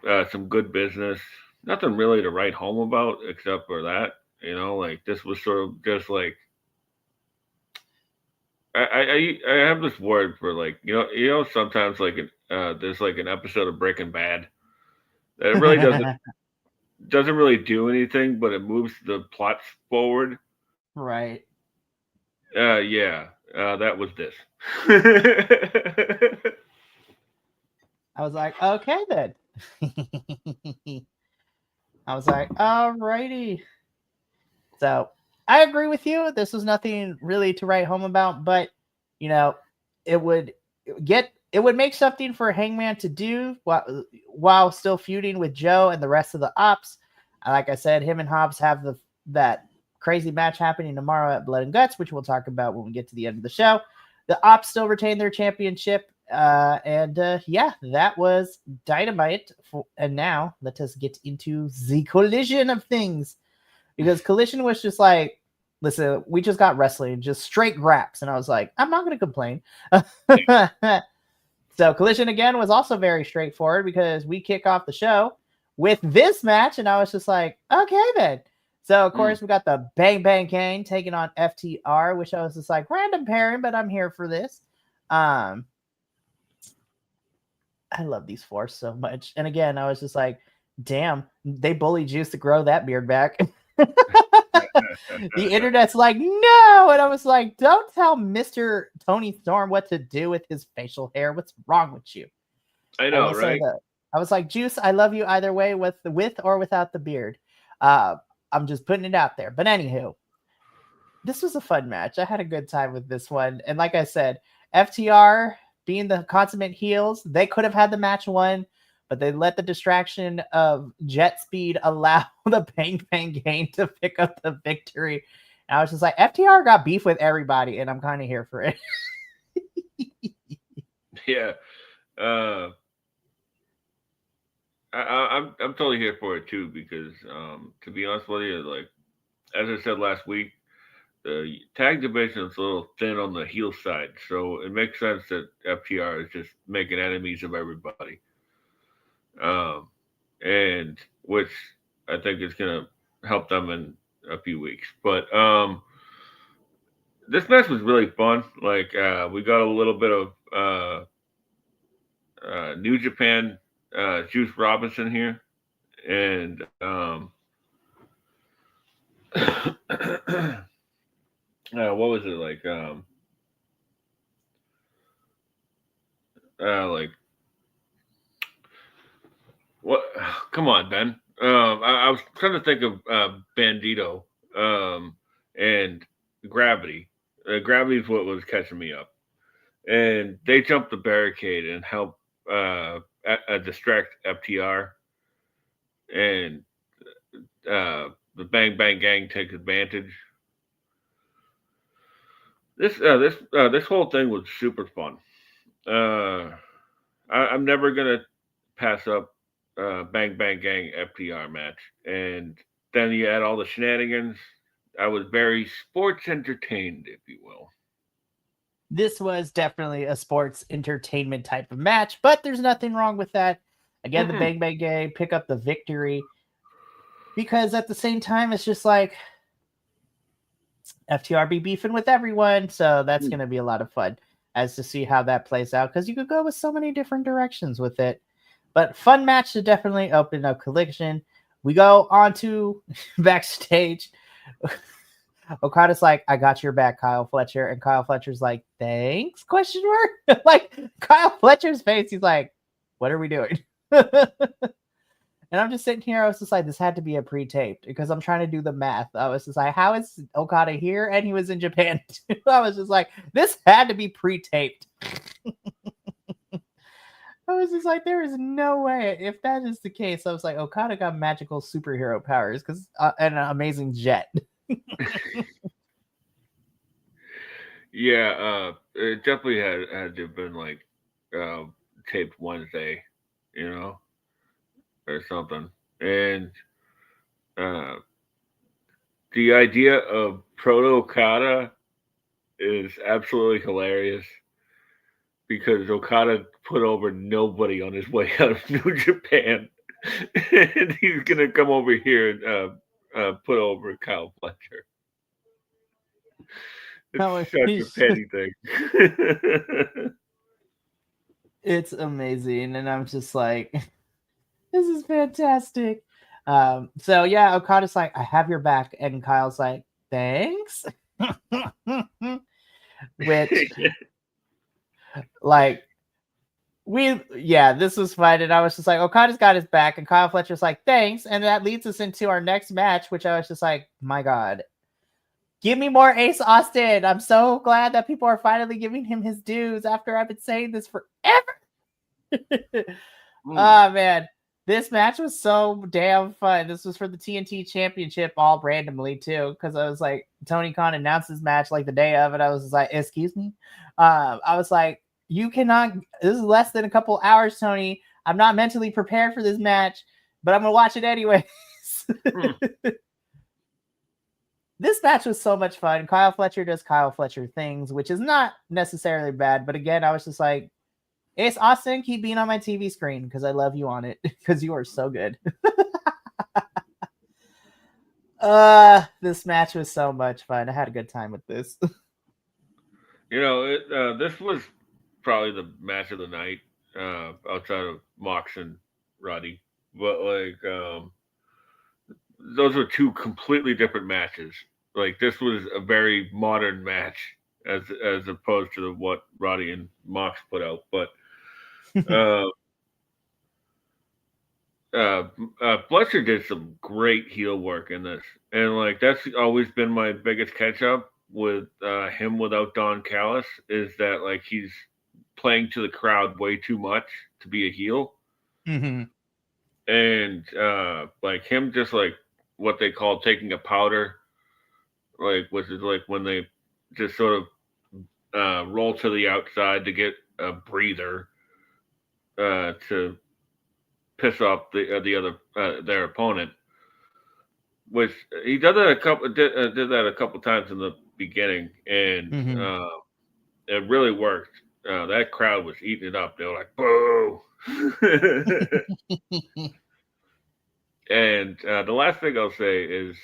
business. Nothing really to write home about except for that. Like this was sort of just like I have this word for like sometimes like there's like an episode of Breaking Bad that it really doesn't really do anything, but it moves the plots forward. Right. Yeah, that was this. I was like, okay then. I was like, alrighty. So I agree with you. This was nothing really to write home about, but it would make something for Hangman to do while still feuding with Joe and the rest of the Ops. Like I said, him and Hobbs have that crazy match happening tomorrow at Blood and Guts, which we'll talk about when we get to the end of the show. The Ops still retain their championship. Yeah, that was Dynamite. And now let us get into the Collision of things. Because Collision was just like, listen, we just got wrestling, just straight graps. And I was like, I'm not going to complain. So Collision again was also very straightforward because we kick off the show with this match. And I was just like, okay, then. So, of course, we got the Bang Bang Gang taking on FTR, which I was just like, random pairing, but I'm here for this. I love these four so much. And again, I was just like, damn, they bullied Juice to grow that beard back. The internet's like, no. And I was like, don't tell Mr. Tony Storm what to do with his facial hair. What's wrong with you? I know, right? I was like, Juice, I love you either way, with or without the beard. I'm just putting it out there. But anywho, this was a fun match. I had a good time with this one. And like I said, FTR being the consummate heels, they could have had the match won, but they let the distraction of jet speed allow the Bang Bang Gang to pick up the victory. And I was just like, FTR got beef with everybody, and I'm kind of here for it. Yeah. I'm totally here for it too because to be honest with you, like as I said last week, the tag division is a little thin on the heel side, so it makes sense that FTR is just making enemies of everybody, and which I think is gonna help them in a few weeks. But this match was really fun. Like we got a little bit of New Japan Juice Robinson here, and what was it like what? Come on, Ben. I was trying to think of Bandito and Gravity. Gravity is what was catching me up, and they jumped the barricade and helped distract FTR, and the Bang Bang Gang take advantage. This whole thing was super fun. I'm never gonna pass up Bang Bang Gang FTR match, and then you add all the shenanigans. I was very sports entertained, if you will. This was definitely a sports entertainment type of match, but there's nothing wrong with that. Again, the Mm-mm. Bang Bang Gang pick up the victory because at the same time, it's just like FTR be beefing with everyone, so that's going to be a lot of fun as to see how that plays out because you could go with so many different directions with it. But fun match to definitely open up Collision. We go on to backstage. Okada's like, I got your back, Kyle Fletcher. And Kyle Fletcher's like, thanks? Question mark? Like Kyle Fletcher's face, he's like, what are we doing? And I'm just sitting here. I was just like, this had to be a pre-taped because I'm trying to do the math. I was just like, how is Okada here? And he was in Japan too. I was just like, this had to be pre-taped. I was just like, there is no way. If that is the case, I was like, Okada got magical superhero powers because and an amazing jet. Yeah, it definitely had to have been like uh, taped Wednesday, you know, or something. And uh, the idea of Proto Okada is absolutely hilarious because Okada put over nobody on his way out of New Japan, and he's gonna come over here and put over Kyle Fletcher. It's such a petty thing. It's amazing. And I'm just like, this is fantastic. So yeah, Okada's like, I have your back. And Kyle's like, thanks. Which, like, this was fun. And I was just like, Okada's got his back. And Kyle Fletcher's like, thanks. And that leads us into our next match, which I was just like, my God. Give me more Ace Austin. I'm so glad that people are finally giving him his dues after I've been saying this forever. Oh, man. This match was so damn fun. This was for the TNT Championship all randomly, too, because I was like, Tony Khan announced this match like the day of it. I was just like, excuse me? I was like, you cannot. This is less than a couple hours, Tony. I'm not mentally prepared for this match, but I'm going to watch it anyways. This match was so much fun. Kyle Fletcher does Kyle Fletcher things, which is not necessarily bad. But again, I was just like, Ace Austin, keep being on my TV screen because I love you on it because you are so good. This match was so much fun. I had a good time with this. This was probably the match of the night outside of Mox and Roddy. But, like, those were two completely different matches. Like, this was a very modern match as opposed to what Roddy and Mox put out. But Fletcher did some great heel work in this, and like that's always been my biggest catch up with him without Don Callis is that like he's playing to the crowd way too much to be a heel, and like him just like what they call taking a powder, like which is like when they just sort of roll to the outside to get a breather to piss off the other their opponent. Which he did that did that a couple times in the beginning, and it really worked. That crowd was eating it up. They were like, "Boo!" And the last thing I'll say is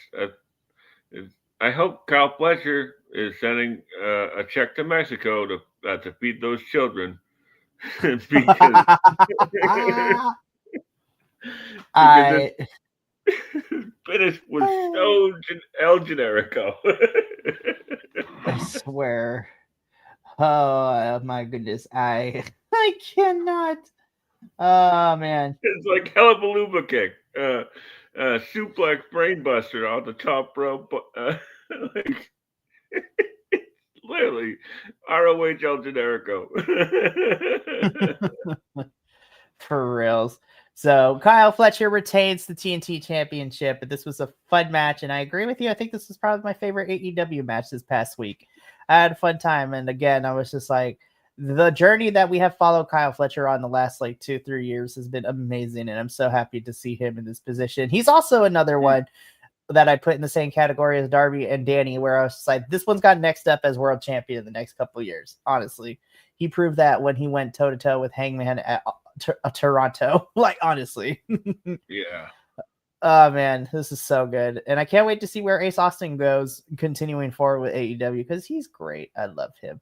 I hope Kyle Fletcher is sending a check to Mexico to feed those children because I finish was so El Generico. I swear. Oh my goodness. I cannot. Oh man. It's like Hellapalooza kick. Suplex brainbuster on the top rope. Like literally ROH El Generico. For reals. So Kyle Fletcher retains the TNT Championship, but this was a fun match, and I agree with you. I think this was probably my favorite AEW match this past week. I had a fun time, and again, I was just like, the journey that we have followed Kyle Fletcher on the last like 2-3 years has been amazing, and I'm so happy to see him in this position. He's also another one that I put in the same category as Darby and Danny, where I was just like, this one's got next up as world champion in the next couple of years. Honestly, he proved that when he went toe to toe with Hangman at Toronto. Like, honestly. Yeah. Oh man, this is so good, and I can't wait to see where Ace Austin goes continuing forward with AEW because he's great. I love him.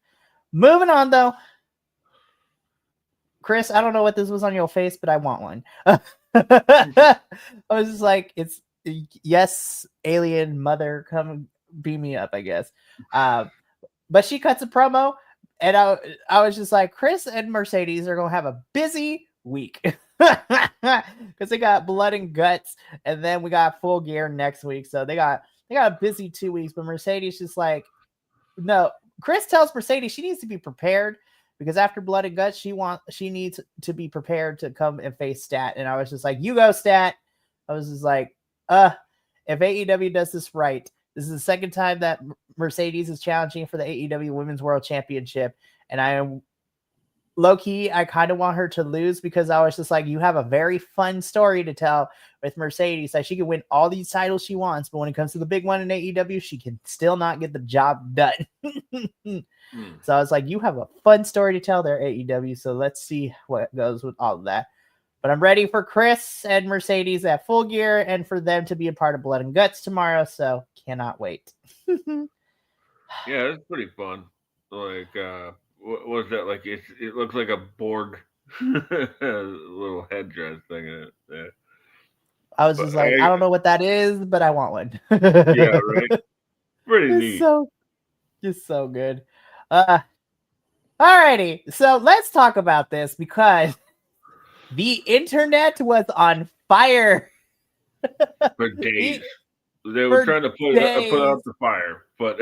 Moving on though, Chris, I don't know what this was on your face, but I want one. I was just like, it's yes, alien mother, come beam me up, I guess. But she cuts a promo, and I was just like, Chris and Mercedes are gonna have a busy week because they got blood and guts, and then we got Full Gear next week, so they got a busy 2 weeks. But Mercedes just like, no. Chris tells Mercedes she needs to be prepared because after Blood and Guts, she needs to be prepared to come and face Stat. And I was just like, you go, Stat. I was just like, if AEW does this right, this is the second time that Mercedes is challenging for the AEW Women's World Championship. And I am low key, I kind of want her to lose because I was just like, you have a very fun story to tell with Mercedes. Like, she can win all these titles she wants, but when it comes to the big one in AEW, she can still not get the job done. So I was like, you have a fun story to tell there, AEW. So let's see what goes with all of that. But I'm ready for Chris and Mercedes at Full Gear and for them to be a part of Blood and Guts tomorrow. So cannot wait. Yeah, it's pretty fun. Like, what was that? Like, it looks like a Borg little headdress thing in it. Yeah. I was just like, I don't know what that is, but I want one. Yeah, right. Pretty neat. Just so good. Alrighty, so let's talk about this because the internet was on fire For days. They were trying to put out the fire, but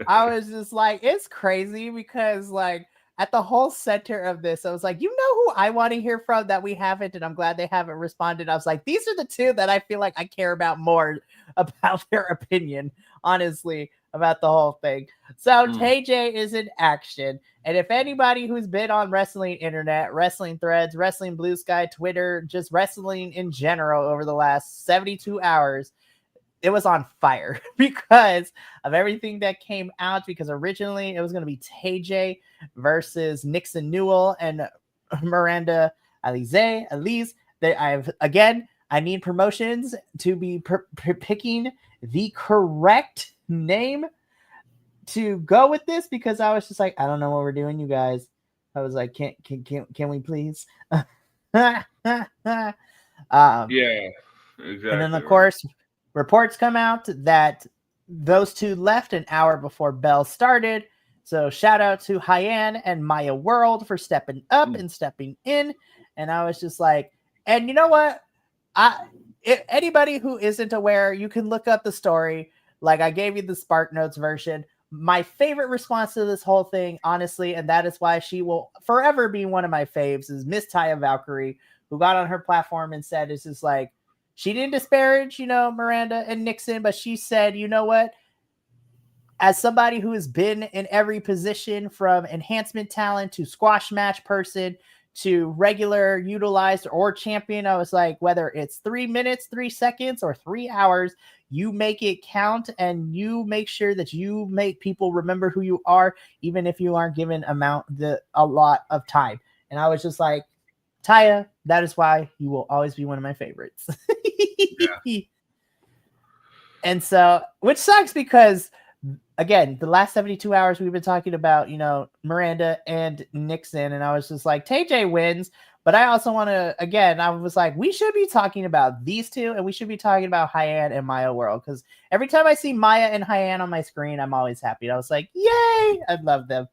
I was just like, it's crazy because like at the whole center of this, I was like, you know who I want to hear from that we haven't, and I'm glad they haven't responded. I was like, these are the two that I feel like I care about more about their opinion, honestly, about the whole thing. So TJ is in action. And if anybody who's been on wrestling internet, wrestling threads, wrestling blue sky, Twitter, just wrestling in general over the last 72 hours, it was on fire because of everything that came out. Because originally it was going to be TJ versus Nixon Newell and Miranda Elise. I need promotions to be picking the correct name to go with this because I was just like, I don't know what we're doing, you guys. I was like, can we please? Yeah, exactly. And then of course, reports come out that those two left an hour before Bell started. So shout out to Hyann and Maya World for stepping up and stepping in. And I was just like, and you know what? Anybody who isn't aware, you can look up the story. Like, I gave you the Spark Notes version. My favorite response to this whole thing, honestly, and that is why she will forever be one of my faves, is Miss Taya Valkyrie, who got on her platform and said, it's just like, she didn't disparage, Miranda and Nixon, but she said, you know what? As somebody who has been in every position from enhancement talent to squash match person to regular utilized or champion, I was like, whether it's 3 minutes, 3 seconds, or 3 hours, you make it count and you make sure that you make people remember who you are, even if you aren't given a lot of time. And I was just like, Taya, that is why you will always be one of my favorites. Yeah. And so, which sucks because, again, the last 72 hours we've been talking about, Miranda and Nixon, and I was just like, TJ wins, but I also want to, again, I was like, we should be talking about these two, and we should be talking about Hyann and Maya World, because every time I see Maya and Hyann on my screen, I'm always happy. And I was like, yay, I love them.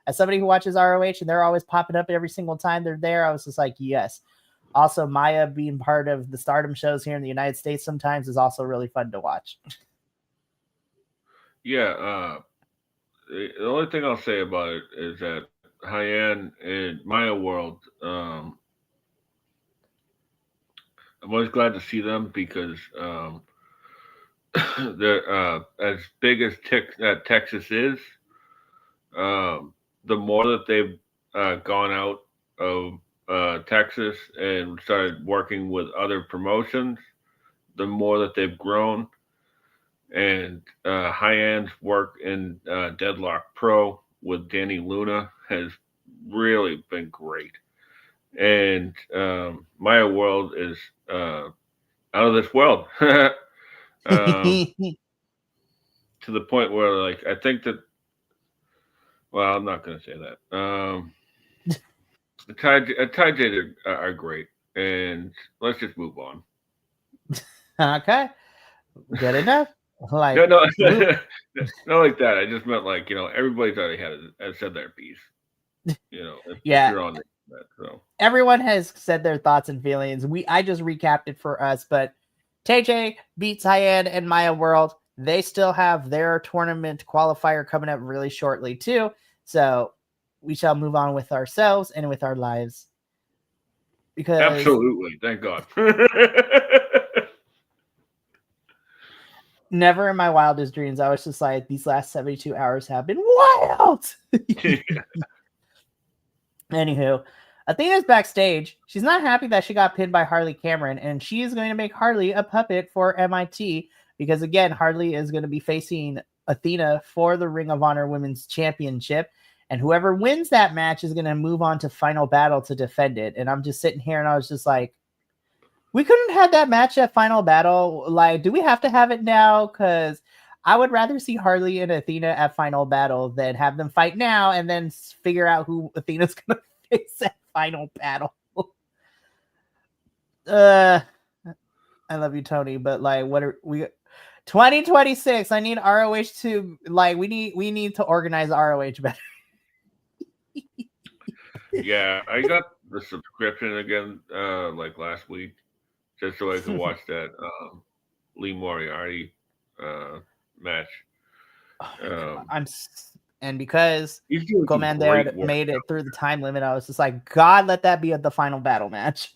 As somebody who watches ROH and they're always popping up every single time they're there, I was just like, yes. Also, Maya being part of the Stardom shows here in the United States sometimes is also really fun to watch. Yeah, the only thing I'll say about it is that Hyann and Maya World, I'm always glad to see them because they're as big as Texas is. the more that they've gone out of Texas and started working with other promotions, the more that they've grown. And High-End's work in Deadlock Pro with Danny Luna has really been great. And Maya World is out of this world. um, to the point where, like, I think that, well, I'm not going to say that. The J are great. And let's just move on. Okay, good enough. No, Like, no, move. not like that. I just meant like everybody's already has said their piece. If Yeah, you're on that, so everyone has said their thoughts and feelings. I just recapped it for us, but TJ beats Hyan and Maya World. They still have their tournament qualifier coming up really shortly too. So we shall move on with ourselves and with our lives because absolutely, thank God. never in my wildest dreams I was just like, these last 72 hours have been wild. Anywho, Athena's backstage. She's not happy that she got pinned by Harley Cameron, and she is going to make Harley a puppet for MIT because, again, Harley is going to be facing Athena for the Ring of Honor Women's Championship. And whoever wins that match is going to move on to Final Battle to defend it. And I'm just sitting here and I was just like, we couldn't have that match at Final Battle. Like, do we have to have it now? Because I would rather see Harley and Athena at Final Battle than have them fight now and then figure out who Athena's going to face at Final Battle. uh, I love you, Tony, but like, what are we? 2026. I need ROH to like. We need to organize ROH better. Yeah, I got the subscription again like last week just so I could watch that Lee Moriarty uh, match. Oh my god, Um, and because he's doing some great Commander work. made it through the time limit, I was just like, God, let that be at the final battle match.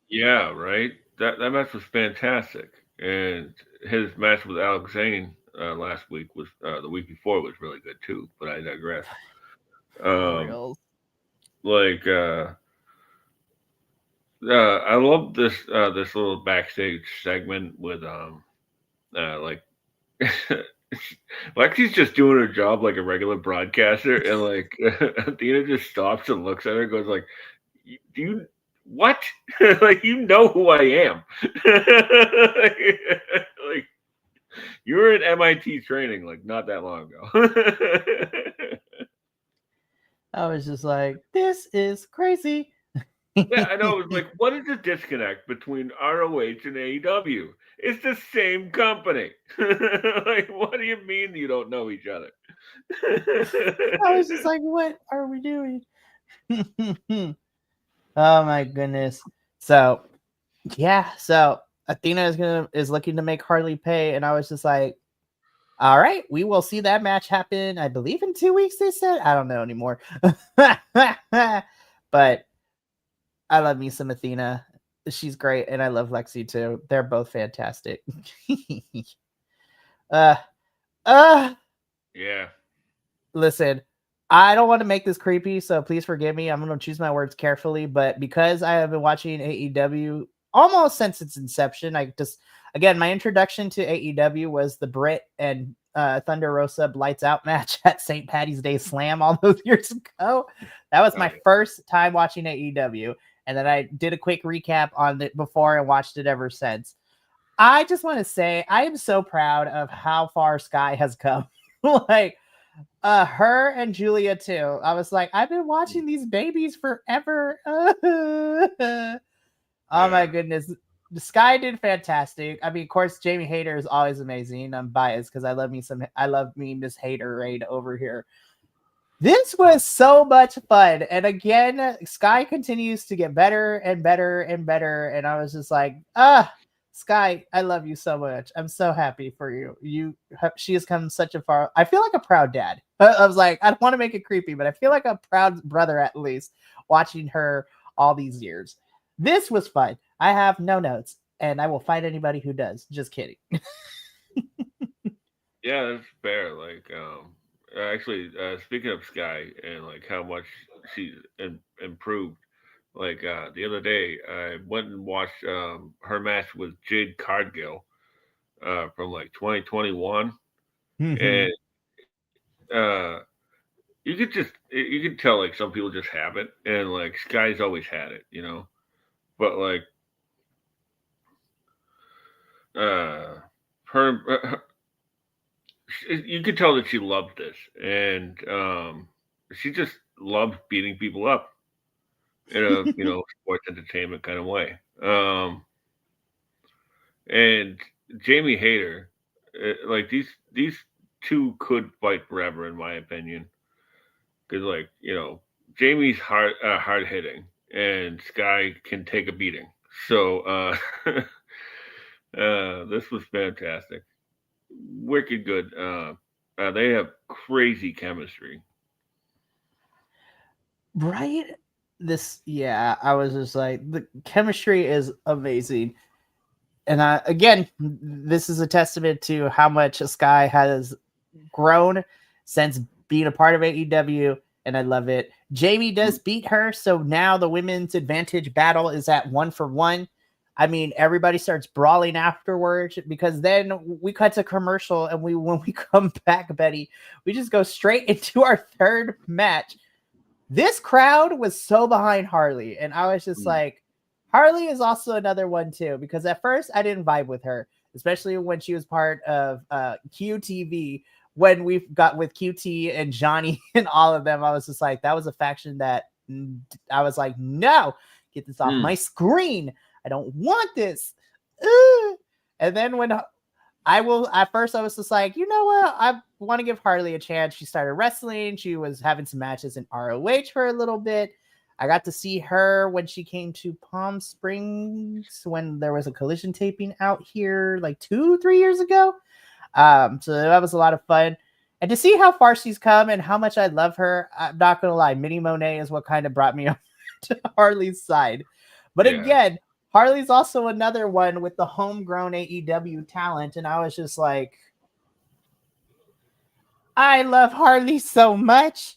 Yeah, right. That match was fantastic, and his match with Alex Zane last week was the week before was really good too. But I digress. For Um, real. like I love this little backstage segment with like Lexi's just doing her job like a regular broadcaster, and like Athena just stops and looks at her, and goes like, "Do you what? Like you know who I am? Like you were in MIT training like not that long ago." I was just like, this is crazy. Yeah, I know. It was like, what is the disconnect between ROH and AEW? It's the same company. Like, what do you mean you don't know each other? I was just like, what are we doing? Oh my goodness. So yeah, so Athena is looking to make Harley pay, and I was just like, all right, we will see that match happen. I believe in 2 weeks. They said I don't know anymore, but I love me some Athena. She's great, and I love Lexi too. They're both fantastic. uh, uh, Yeah. listen, I don't want to make this creepy, so please forgive me. I'm going to choose my words carefully, but because I have been watching AEW almost since its inception, I just, again, my introduction to AEW was the Britt and Thunder Rosa Lights Out match at St. Patty's Day Slam all those years ago. That was my first time watching AEW, and then I did a quick recap on it before and watched it ever since. I just want to say I am so proud of how far Sky has come. Like, her and Julia too. I was like, I've been watching these babies forever. Oh my goodness. The Sky did fantastic. I mean, of course, Jamie Hayter is always amazing. I'm biased because I love me Miss Hayter right over here. This was so much fun. And again, Sky continues to get better and better and better. And I was just like, Sky, I love you so much. I'm so happy for you. She has come such a far. I feel like a proud dad. I was like, I don't want to make it creepy, but I feel like a proud brother at least watching her all these years. This was fun. I have no notes, and I will fight anybody who does. Just kidding. Yeah, that's fair. Like, speaking of Sky and like how much she's improved, like the other day I went and watched her match with Jade Cargill from like 2021, Hmm. and uh, you could tell like some people just have it, and like Sky's always had it, you know. But like uh, her you could tell that she loved this, and she just loved beating people up in a sports entertainment kind of way. And Jamie Hayter, like these two could fight forever, in my opinion, because like Jamie's hard hitting, and Sky can take a beating. So this was fantastic, wicked good. They have crazy chemistry. Right? This, yeah, I was just like, the chemistry is amazing. And again, this is a testament to how much Sky has grown since being a part of AEW, and I love it. Jamie does beat her, so now the women's advantage battle is at 1-for-1. I mean, everybody starts brawling afterwards because then we cut to commercial, and when we come back, Betty, we just go straight into our third match. This crowd was so behind Harley, and I was just Mm. like, Harley is also another one too, because at first I didn't vibe with her, especially when she was part of QTV. When we got with QT and Johnny and all of them, I was just like, that was a faction that I was like, no, get this off Mm. my screen. I don't want this. Ugh. And then when I will, at first I was just like, you know what? I want to give Harley a chance. She started wrestling. She was having some matches in ROH for a little bit. I got to see her when she came to Palm Springs when there was a collision taping out here like 2-3 years ago. So that was a lot of fun. And to see how far she's come and how much I love her, I'm not gonna lie, Minnie Monet is what kind of brought me up to Harley's side. But Yeah. again, Harley's also another one with the homegrown AEW talent, and I was just like, I love Harley so much.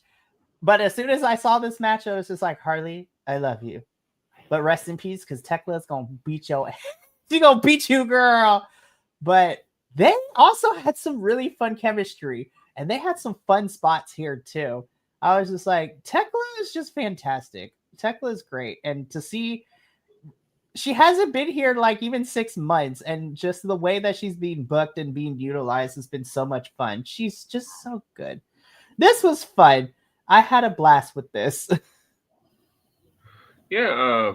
But as soon as I saw this match, I was just like, Harley, I love you. But rest in peace, because Tekla's gonna beat your ass. She gonna beat you, girl. But they also had some really fun chemistry, and they had some fun spots here too. I was just like, Tekla is just fantastic. Tekla is great, and to see she hasn't been here like even 6 months, and just the way that she's being booked and being utilized has been so much fun. She's just so good. This was fun. I had a blast with this. Yeah,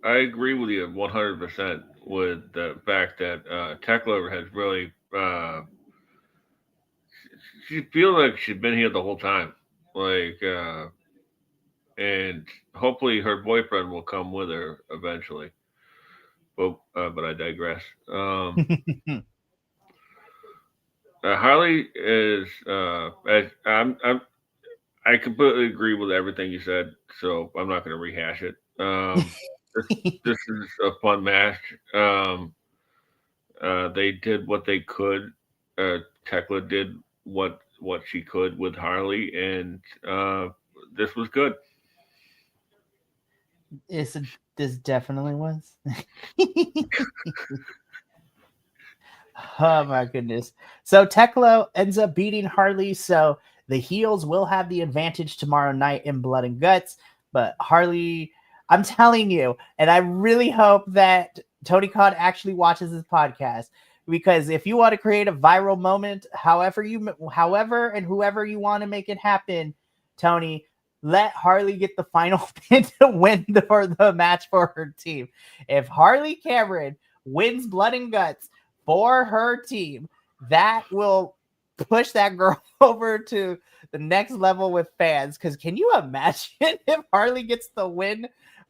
I agree with you 100% with the fact that Tekla has really, she feels like she's been here the whole time. Like, and hopefully her boyfriend will come with her eventually. But I digress. Harley is, I completely agree with everything you said, so I'm not going to rehash it. This, this is a fun match. Um, they did what they could. Tekla did what she could with Harley, and this was good. It's this definitely was. Oh my goodness. So Tekla ends up beating Harley, so the heels will have the advantage tomorrow night in Blood and Guts. But Harley, I'm telling you, and I really hope that Tony Khan actually watches this podcast, because if you want to create a viral moment, however and whoever you want to make it happen, Tony, let Harley get the final pin to win the match for her team. If Harley Cameron wins Blood and Guts for her team, that will push that girl over to the next level with fans. Because can you imagine if Harley gets the win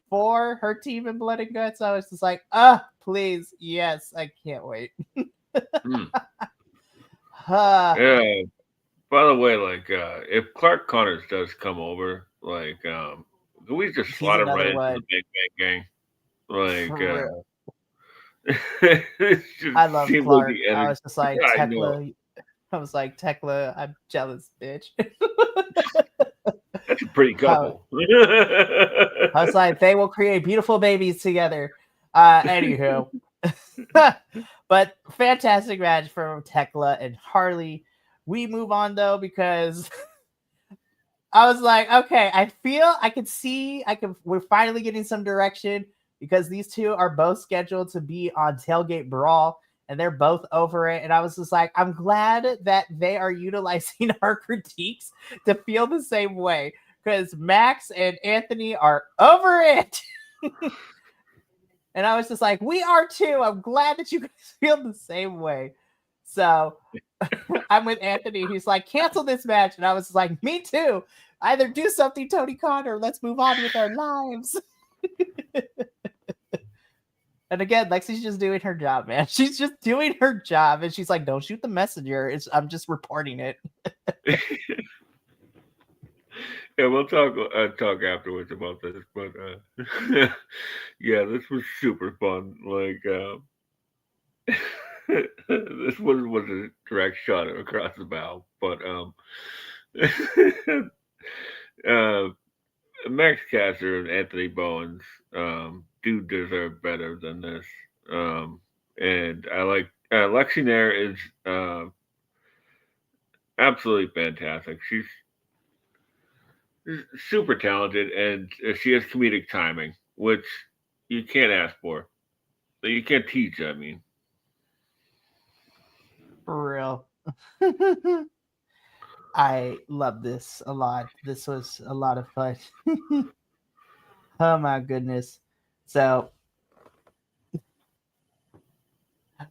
for her team in Blood and Guts? I was just like, please, yes, I can't wait. Hmm. uh, Yeah. By the way, like if Clark Connors does come over, like can we just he's slot him another right into the one Big Bang Gang? for Like real. it just I love seems like Clark. the I energy. was just like, I know. Tekla. I was like, Tekla, I'm jealous, bitch. That's a pretty I couple. I was like, they will create beautiful babies together. Anywho, but fantastic match from Tekla and Harley. We move on though because I was like, okay, I feel I could see we're finally getting some direction because these two are both scheduled to be on Tailgate Brawl and they're both over it. And I was just like, I'm glad that they are utilizing our critiques to feel the same way because Max and Anthony are over it. And I was just like, we are too. I'm glad that you guys feel the same way. So I'm with Anthony. He's like, cancel this match. And I was like, me too. Either do something, Tony Khan, or let's move on with our lives. And again, Lexi's just doing her job, man. She's just doing her job. And she's like, don't shoot the messenger. I'm just reporting it. Yeah, we'll talk afterwards about this, but yeah, this was super fun. Like, this was a direct shot across the bow, but uh, Max Caster and Anthony Bowens do deserve better than this, and I like Lexi Nair is absolutely fantastic. She's super talented, and she has comedic timing, which you can't ask for. You can't teach. I mean, For real. I love this a lot. This was a lot of fun. Oh my goodness. So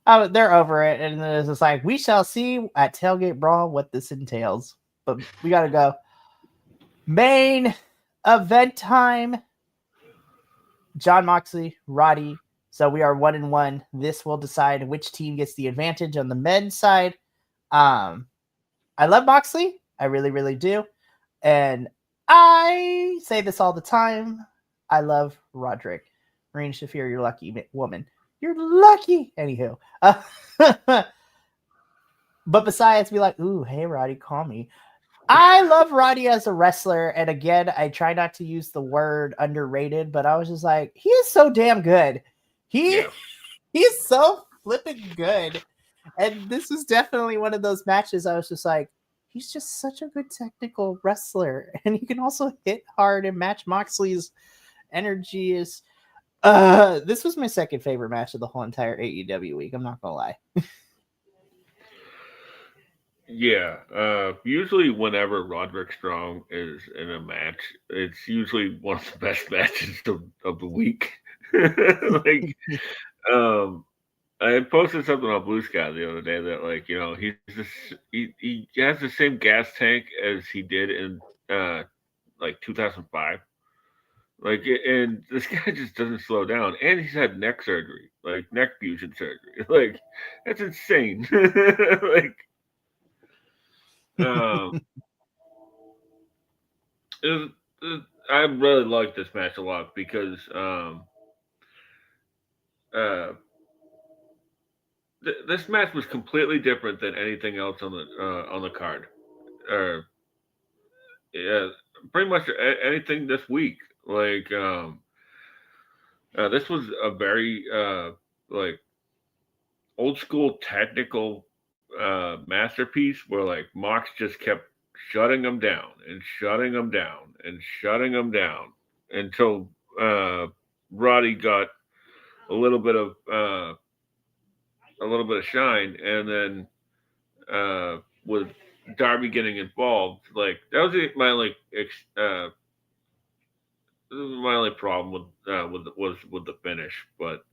they're over it, and it's just like we shall see at Tailgate Brawl what this entails. But we gotta go. Main event time. John Moxley, Roddy. So we are 1-1. This will decide which team gets the advantage on the men's side. I love Moxley. I really, really do. And I say this all the time. I love Roderick. Marina Shafir, you're lucky, woman. You're lucky. Anywho. But besides, be like, ooh, hey, Roddy, call me. I love Roddy as a wrestler. And again, I try not to use the word underrated, but I was just like, he is so damn good. He's so flipping good. And this was definitely one of those matches I was just like, he's just such a good technical wrestler. And he can also hit hard and match Moxley's energy. This was my second favorite match of the whole entire AEW week. I'm not going to lie. Yeah. Usually, whenever Roderick Strong is in a match, it's usually one of the best matches of the week. Like, um, I had posted something on Blue Sky the other day that, like, he has the same gas tank as he did in like 2005. Like, and this guy just doesn't slow down, and he's had neck surgery, like neck fusion surgery. Like, that's insane. Like, um, it, I really like this match a lot because uh, this match was completely different than anything else on the card. Uh, yeah, pretty much anything this week. Like, this was a very like old school technical masterpiece where like Mox just kept shutting them down and shutting them down and shutting them down until Roddy got a little bit of shine, and then with Darby getting involved, like that was my only problem with the finish, but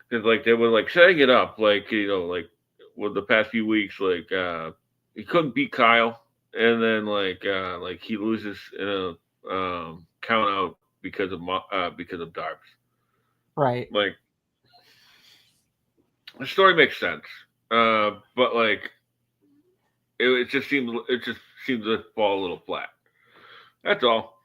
because like they were like setting it up, like like with the past few weeks, like he couldn't beat Kyle, and then like he loses in a count out because of Darbs. Right. Like the story makes sense, but like it just seemed to fall a little flat. That's all.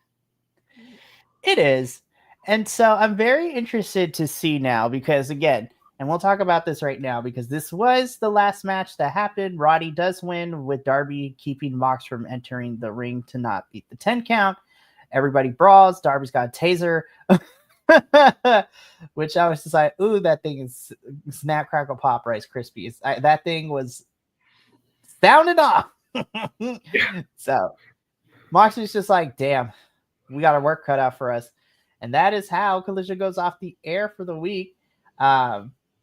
It is. And so I'm very interested to see now because, again, And we'll talk about this right now because this was the last match that happened. Roddy does win with Darby keeping Mox from entering the ring to not beat the 10 count. Everybody brawls. Darby's got a taser, which I was just like, ooh, that thing is snap, crackle, pop, Rice Krispies. That thing was sounding off. So Moxley's just like, damn, we got our work cut out for us. And that is how Collision goes off the air for the week.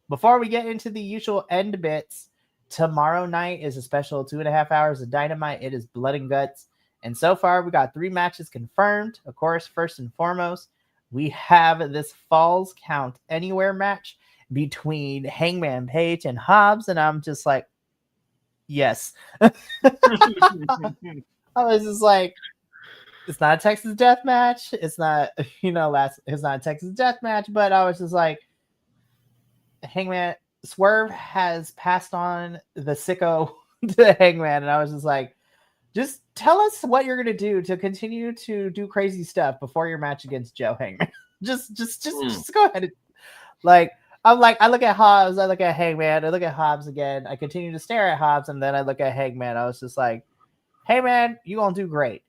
Before we get into the usual end bits, tomorrow night is a special 2.5 hours of Dynamite. It is blood and guts. And so far, we got 3 matches confirmed. Of course, first and foremost, we have this Falls Count Anywhere match between Hangman Page and Hobbs. And I'm just like, yes. I was just like, it's not a Texas death match. It's not, it's not a Texas death match. But I was just like, Hangman Swerve has passed on the sicko to Hangman, and I was just like, just tell us what you're gonna do to continue to do crazy stuff before your match against Joe Hangman. just go ahead and I look at Hobbs, I look at Hangman, I look at Hobbs again, I continue to stare at Hobbs, and then I look at Hangman. I was just like, hey man, you gonna do great.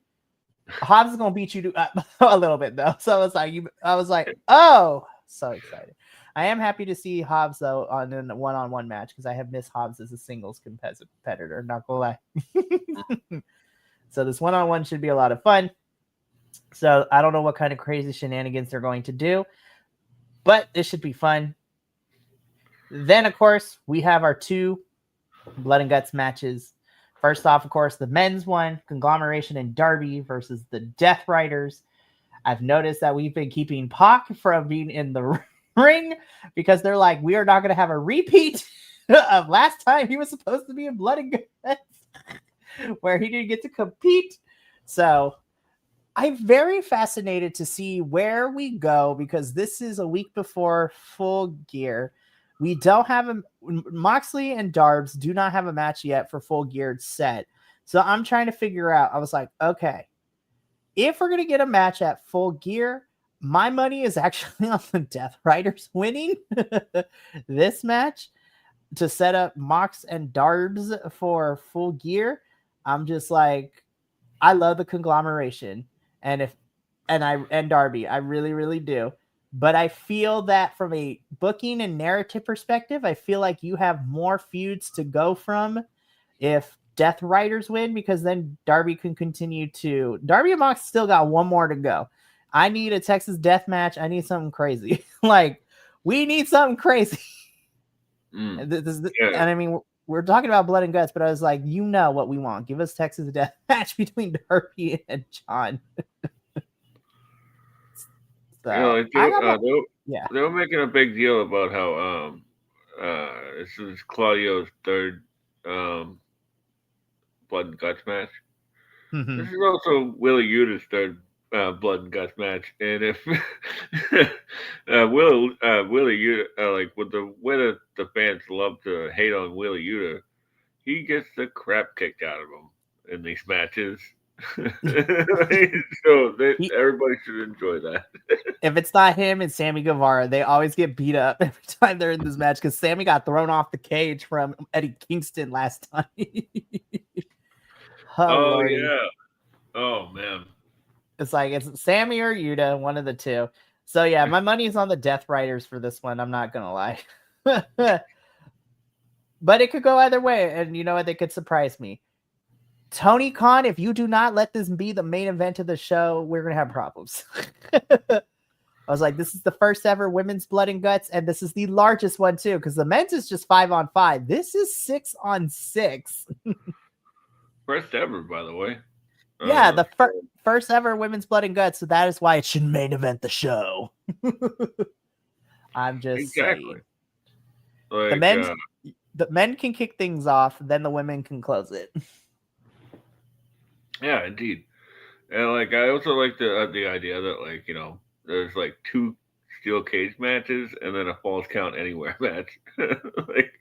Hobbs is gonna beat you a little bit though. So I was like, oh, so excited. I am happy to see Hobbs though on a one-on-one match because I have missed Hobbs as a singles competitor. Not gonna lie. So this one-on-one should be a lot of fun. So I don't know what kind of crazy shenanigans they're going to do, but it should be fun. Then of course we have our 2 blood and guts matches. First off, of course, the men's one, Conglomeration and Darby versus the Death Riders. I've noticed that we've been keeping Pac from being in the ring because they're like, we are not going to have a repeat of last time he was supposed to be in blood and guts where he didn't get to compete. So I'm very fascinated to see where we go because this is a week before Full Gear. We don't have Moxley and Darbs do not have a match yet for Full Geared set. So I'm trying to figure out, I was like, okay, if we're going to get a match at Full Gear, my money is actually on the Death Riders winning this match to set up Mox and Darbs for Full Gear. I'm just like, I love the Conglomeration and Darby. I really, really do. But I feel that from a booking and narrative perspective, I feel like you have more feuds to go from if Death Riders win, because then Darby can continue to... Darby and Mox still got one more to go. I need a Texas death match. I need something crazy. We need something crazy. And I mean, we're talking about blood and guts, but I was like, what we want. Give us Texas death match between Darby and John. So, they were making a big deal about how this is Claudio's 3rd blood and guts match. Mm-hmm. This is also Willie Uta's 3rd blood and guts match, and if Willie Uta, with the way that the fans love to hate on Willie Uta, he gets the crap kicked out of him in these matches. So everybody should enjoy that. If it's not him and Sammy Guevara, they always get beat up every time they're in this match because Sammy got thrown off the cage from Eddie Kingston last time. Oh yeah. Oh man. It's like it's Sammy or Yuta, one of the two. So yeah, my money is on the Death Riders for this one. I'm not gonna lie. But it could go either way, and you know what? They could surprise me. Tony Khan, if you do not let this be the main event of the show, we're going to have problems. I was like, this is the first ever women's blood and guts, and this is the largest one, too, because the men's is just 5-on-5. This is 6-on-6. First ever, by the way. Yeah, the first ever women's blood and guts, so that is why it should main event the show. I'm just saying. The men can kick things off, then the women can close it. Yeah, indeed. And I also like the idea that there's 2 steel cage matches and then a Falls Count Anywhere match.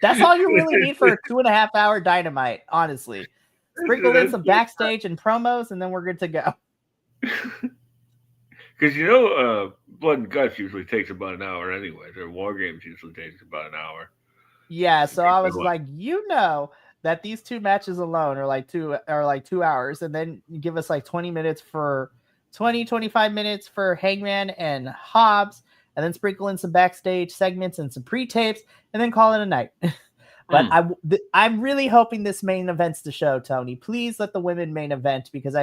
That's all you really need for a 2.5 hour Dynamite, honestly. Sprinkle in some backstage and promos, and then we're good to go. Because Blood and Guts usually takes about an hour anyway. Their War Games usually takes about an hour. Yeah, so I was Good one. like, that these two matches alone are like 2 hours, and then you give us like 25 minutes for Hangman and Hobbs, and then sprinkle in some backstage segments and some pre-tapes, and then call it a night. But Mm. I'm really hoping this main event's the show, Tony. Please let the women main event, because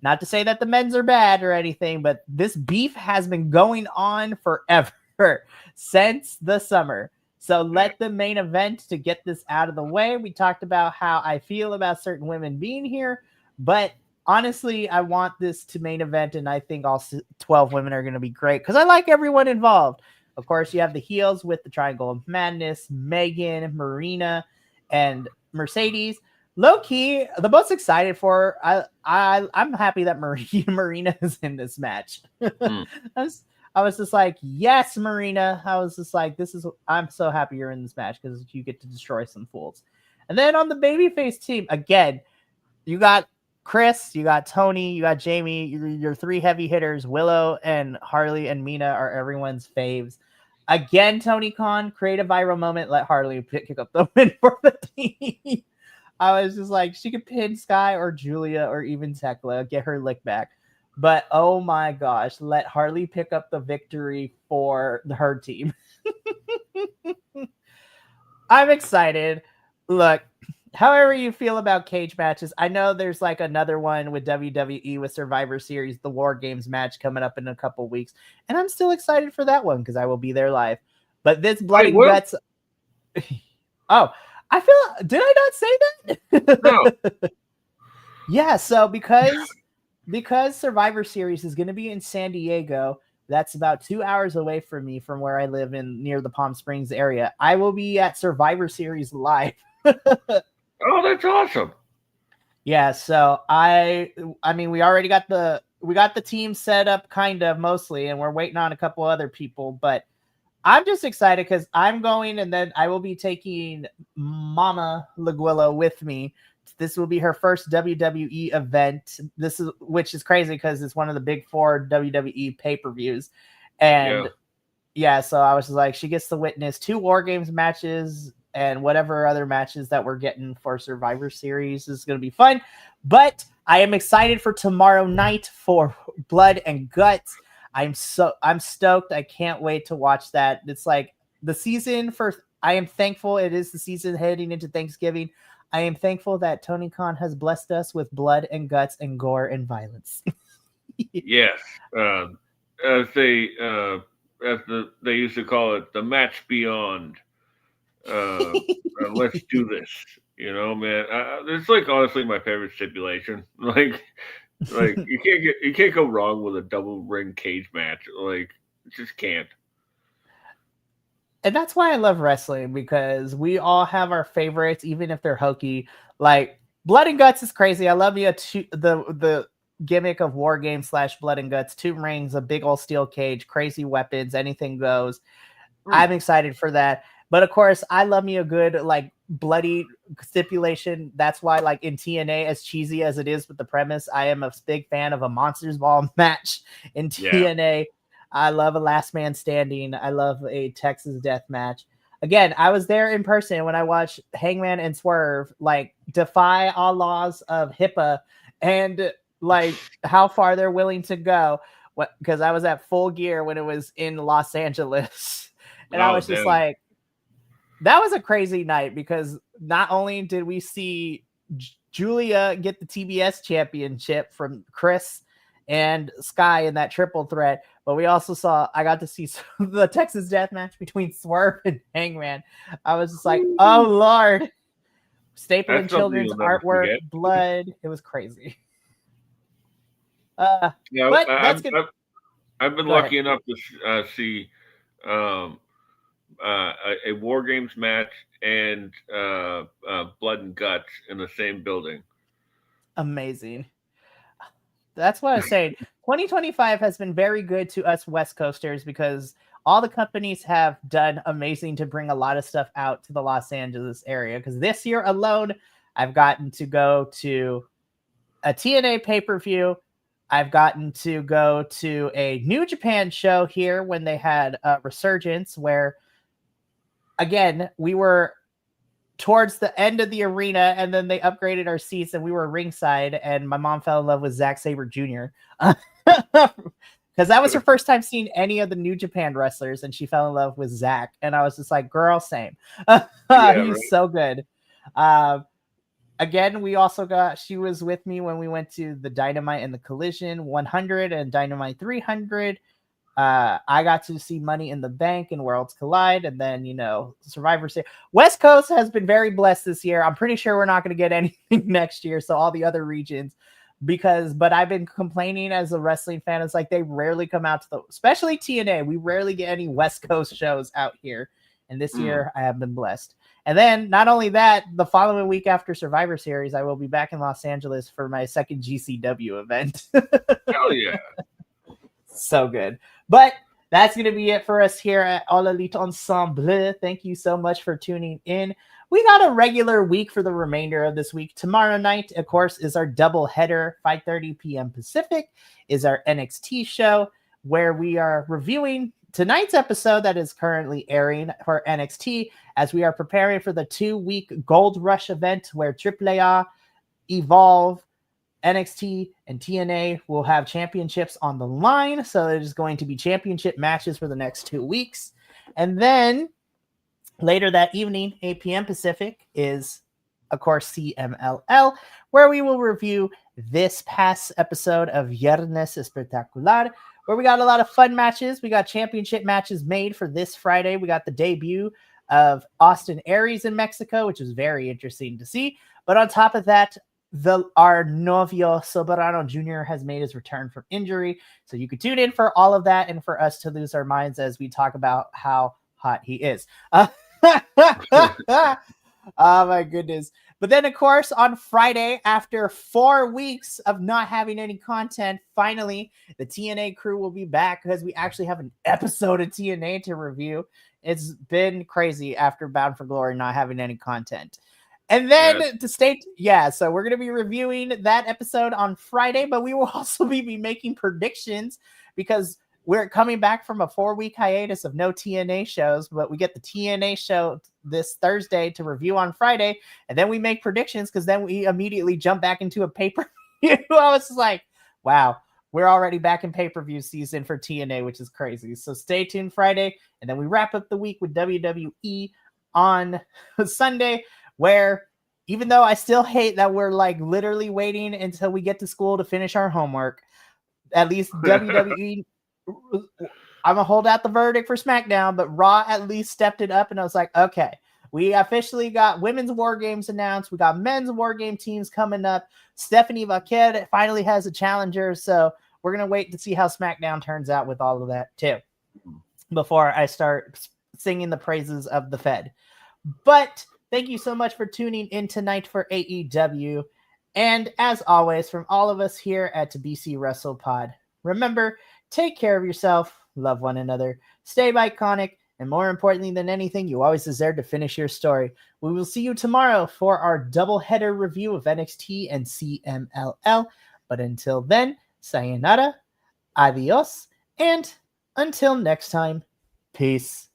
not to say that the men's are bad or anything, but this beef has been going on forever since the summer. So let the main event to get this out of the way. We talked about how I feel about certain women being here, but honestly, I want this to main event, and I think all 12 women are going to be great because I like everyone involved. Of course, you have the heels with the Triangle of Madness, Megan, Marina, and Mercedes. Low key, the most excited for I'm happy that Marina is in this match. Mm. I was just like, yes, Marina. I was just like, I'm so happy you're in this match because you get to destroy some fools. And then on the babyface team, again, you got Chris, you got Tony, you got Jamie, your three heavy hitters. Willow and Harley and Mina are everyone's faves. Again, Tony Khan, create a viral moment, let Harley pick up the win for the team. I was just like, she could pin Sky or Julia or even Tekla, get her lick back. But oh my gosh, let Harley pick up the victory for her team. I'm excited. Look, however you feel about cage matches, I know there's like another one with WWE with Survivor Series, the War Games match coming up in a couple weeks. And I'm still excited for that one because I will be there live. But this Blood and Guts. Oh, I feel. Did I not say that? No. Yeah, so because Survivor Series is going to be in San Diego, that's about 2 hours away from me from where I live in near the Palm Springs area. I will be at Survivor Series live. Oh, that's awesome. Yeah, so I mean we already got the team set up kind of mostly, and we're waiting on a couple other people, but I'm just excited because I'm going, and then I will be taking Mama Laguilla with me. This will be her first WWE event. Which is crazy because it's one of the big 4 WWE pay-per-views. And yeah, so I was just like, she gets to witness 2 War Games matches and whatever other matches that we're getting for Survivor Series is going to be fun. But I am excited for tomorrow night for Blood and Guts. I'm stoked. I can't wait to watch that. It's like the season I am thankful it is the season heading into Thanksgiving. I am thankful that Tony Khan has blessed us with blood and guts and gore and violence. Yes. As they they used to call it, the match beyond. Let's do this. You know, man. It's like honestly my favorite stipulation. Like you can't go wrong with a double ring cage match. Like just can't. And that's why I love wrestling, because we all have our favorites, even if they're hokey. Like Blood and Guts is crazy. I love the gimmick of War Games / Blood and Guts, 2 rings, a big old steel cage, crazy weapons, anything goes. I'm excited for that. But of course, I love me a good like bloody stipulation. That's why, like in TNA, as cheesy as it is with the premise, I am a big fan of a Monsters Ball match in TNA. Yeah. I love a last man standing. I love a Texas death match. Again, I was there in person when I watched Hangman and Swerve like defy all laws of HIPAA and like how far they're willing to go. Because I was at Full Gear when it was in Los Angeles. And I was just like, that was a crazy night because not only did we see Julia get the TBS championship from Chris and Sky in that triple threat, but we also I got to see the Texas death match between Swerve and Hangman. I was just like, oh Lord. Staple and Children's artwork, blood. It was crazy. But that's good. I've been lucky enough to see a War Games match and Blood and Guts in the same building. Amazing. That's what I was saying. 2025 has been very good to us West Coasters because all the companies have done amazing to bring a lot of stuff out to the Los Angeles area. Because this year alone, I've gotten to go to a TNA pay-per-view, I've gotten to go to a New Japan show here when they had a Resurgence, where again we were towards the end of the arena, and then they upgraded our seats, and we were ringside, and my mom fell in love with Zack Sabre Jr. Because that was her first time seeing any of the New Japan wrestlers, and she fell in love with Zack, and I was just like, girl, same. Yeah, He's right. so good. Again, she was with me when we went to the Dynamite and the Collision 100 and Dynamite 300. I got to see Money in the Bank and Worlds Collide, and then, Survivor Series. West Coast has been very blessed this year. I'm pretty sure we're not going to get anything next year, so all the other regions, but I've been complaining as a wrestling fan. It's like they rarely come out to especially TNA. We rarely get any West Coast shows out here, and this year I have been blessed. And then not only that, the following week after Survivor Series, I will be back in Los Angeles for my second GCW event. Hell yeah. So good. But that's going to be it for us here at All Elite Ensemble. Thank you so much for tuning in. We got a regular week for the remainder of this week. Tomorrow night, of course, is our double header. 5:30 p.m. Pacific is our NXT show, where we are reviewing tonight's episode that is currently airing for NXT, as we are preparing for the 2-week Gold Rush event where AAA, Evolve, NXT, and TNA will have championships on the line. So there's going to be championship matches for the next 2 weeks. And then later that evening, 8 p.m. Pacific, is, of course, CMLL, where we will review this past episode of Viernes Espectacular, where we got a lot of fun matches. We got championship matches made for this Friday. We got the debut of Austin Aries in Mexico, which is very interesting to see. But on top of that, our Novio Soberano Jr. has made his return from injury. So you could tune in for all of that and for us to lose our minds as we talk about how hot he is. Oh my goodness. But then, of course, on Friday, after 4 weeks of not having any content, finally, the TNA crew will be back because we actually have an episode of TNA to review. It's been crazy after Bound for Glory not having any content. And then so we're going to be reviewing that episode on Friday, but we will also be making predictions because we're coming back from a 4-week hiatus of no TNA shows, but we get the TNA show this Thursday to review on Friday, and then we make predictions because then we immediately jump back into a pay-per-view. I was like, wow, we're already back in pay-per-view season for TNA, which is crazy. So stay tuned Friday, and then we wrap up the week with WWE on Sunday, where even though I still hate that we're like literally waiting until we get to school to finish our homework, at least WWE, I'm going to hold out the verdict for SmackDown, but Raw at least stepped it up, and I was like, okay, we officially got women's War Games announced. We got men's War Game teams coming up. Stephanie Vaquer finally has a challenger, so we're going to wait to see how SmackDown turns out with all of that too before I start singing the praises of the Fed. But thank you so much for tuning in tonight for AEW. And as always, from all of us here at BC Wrestle Pod, remember, take care of yourself, love one another, stay iconic, and more importantly than anything, you always deserve to finish your story. We will see you tomorrow for our doubleheader review of NXT and CMLL. But until then, sayonara, adios, and until next time, peace.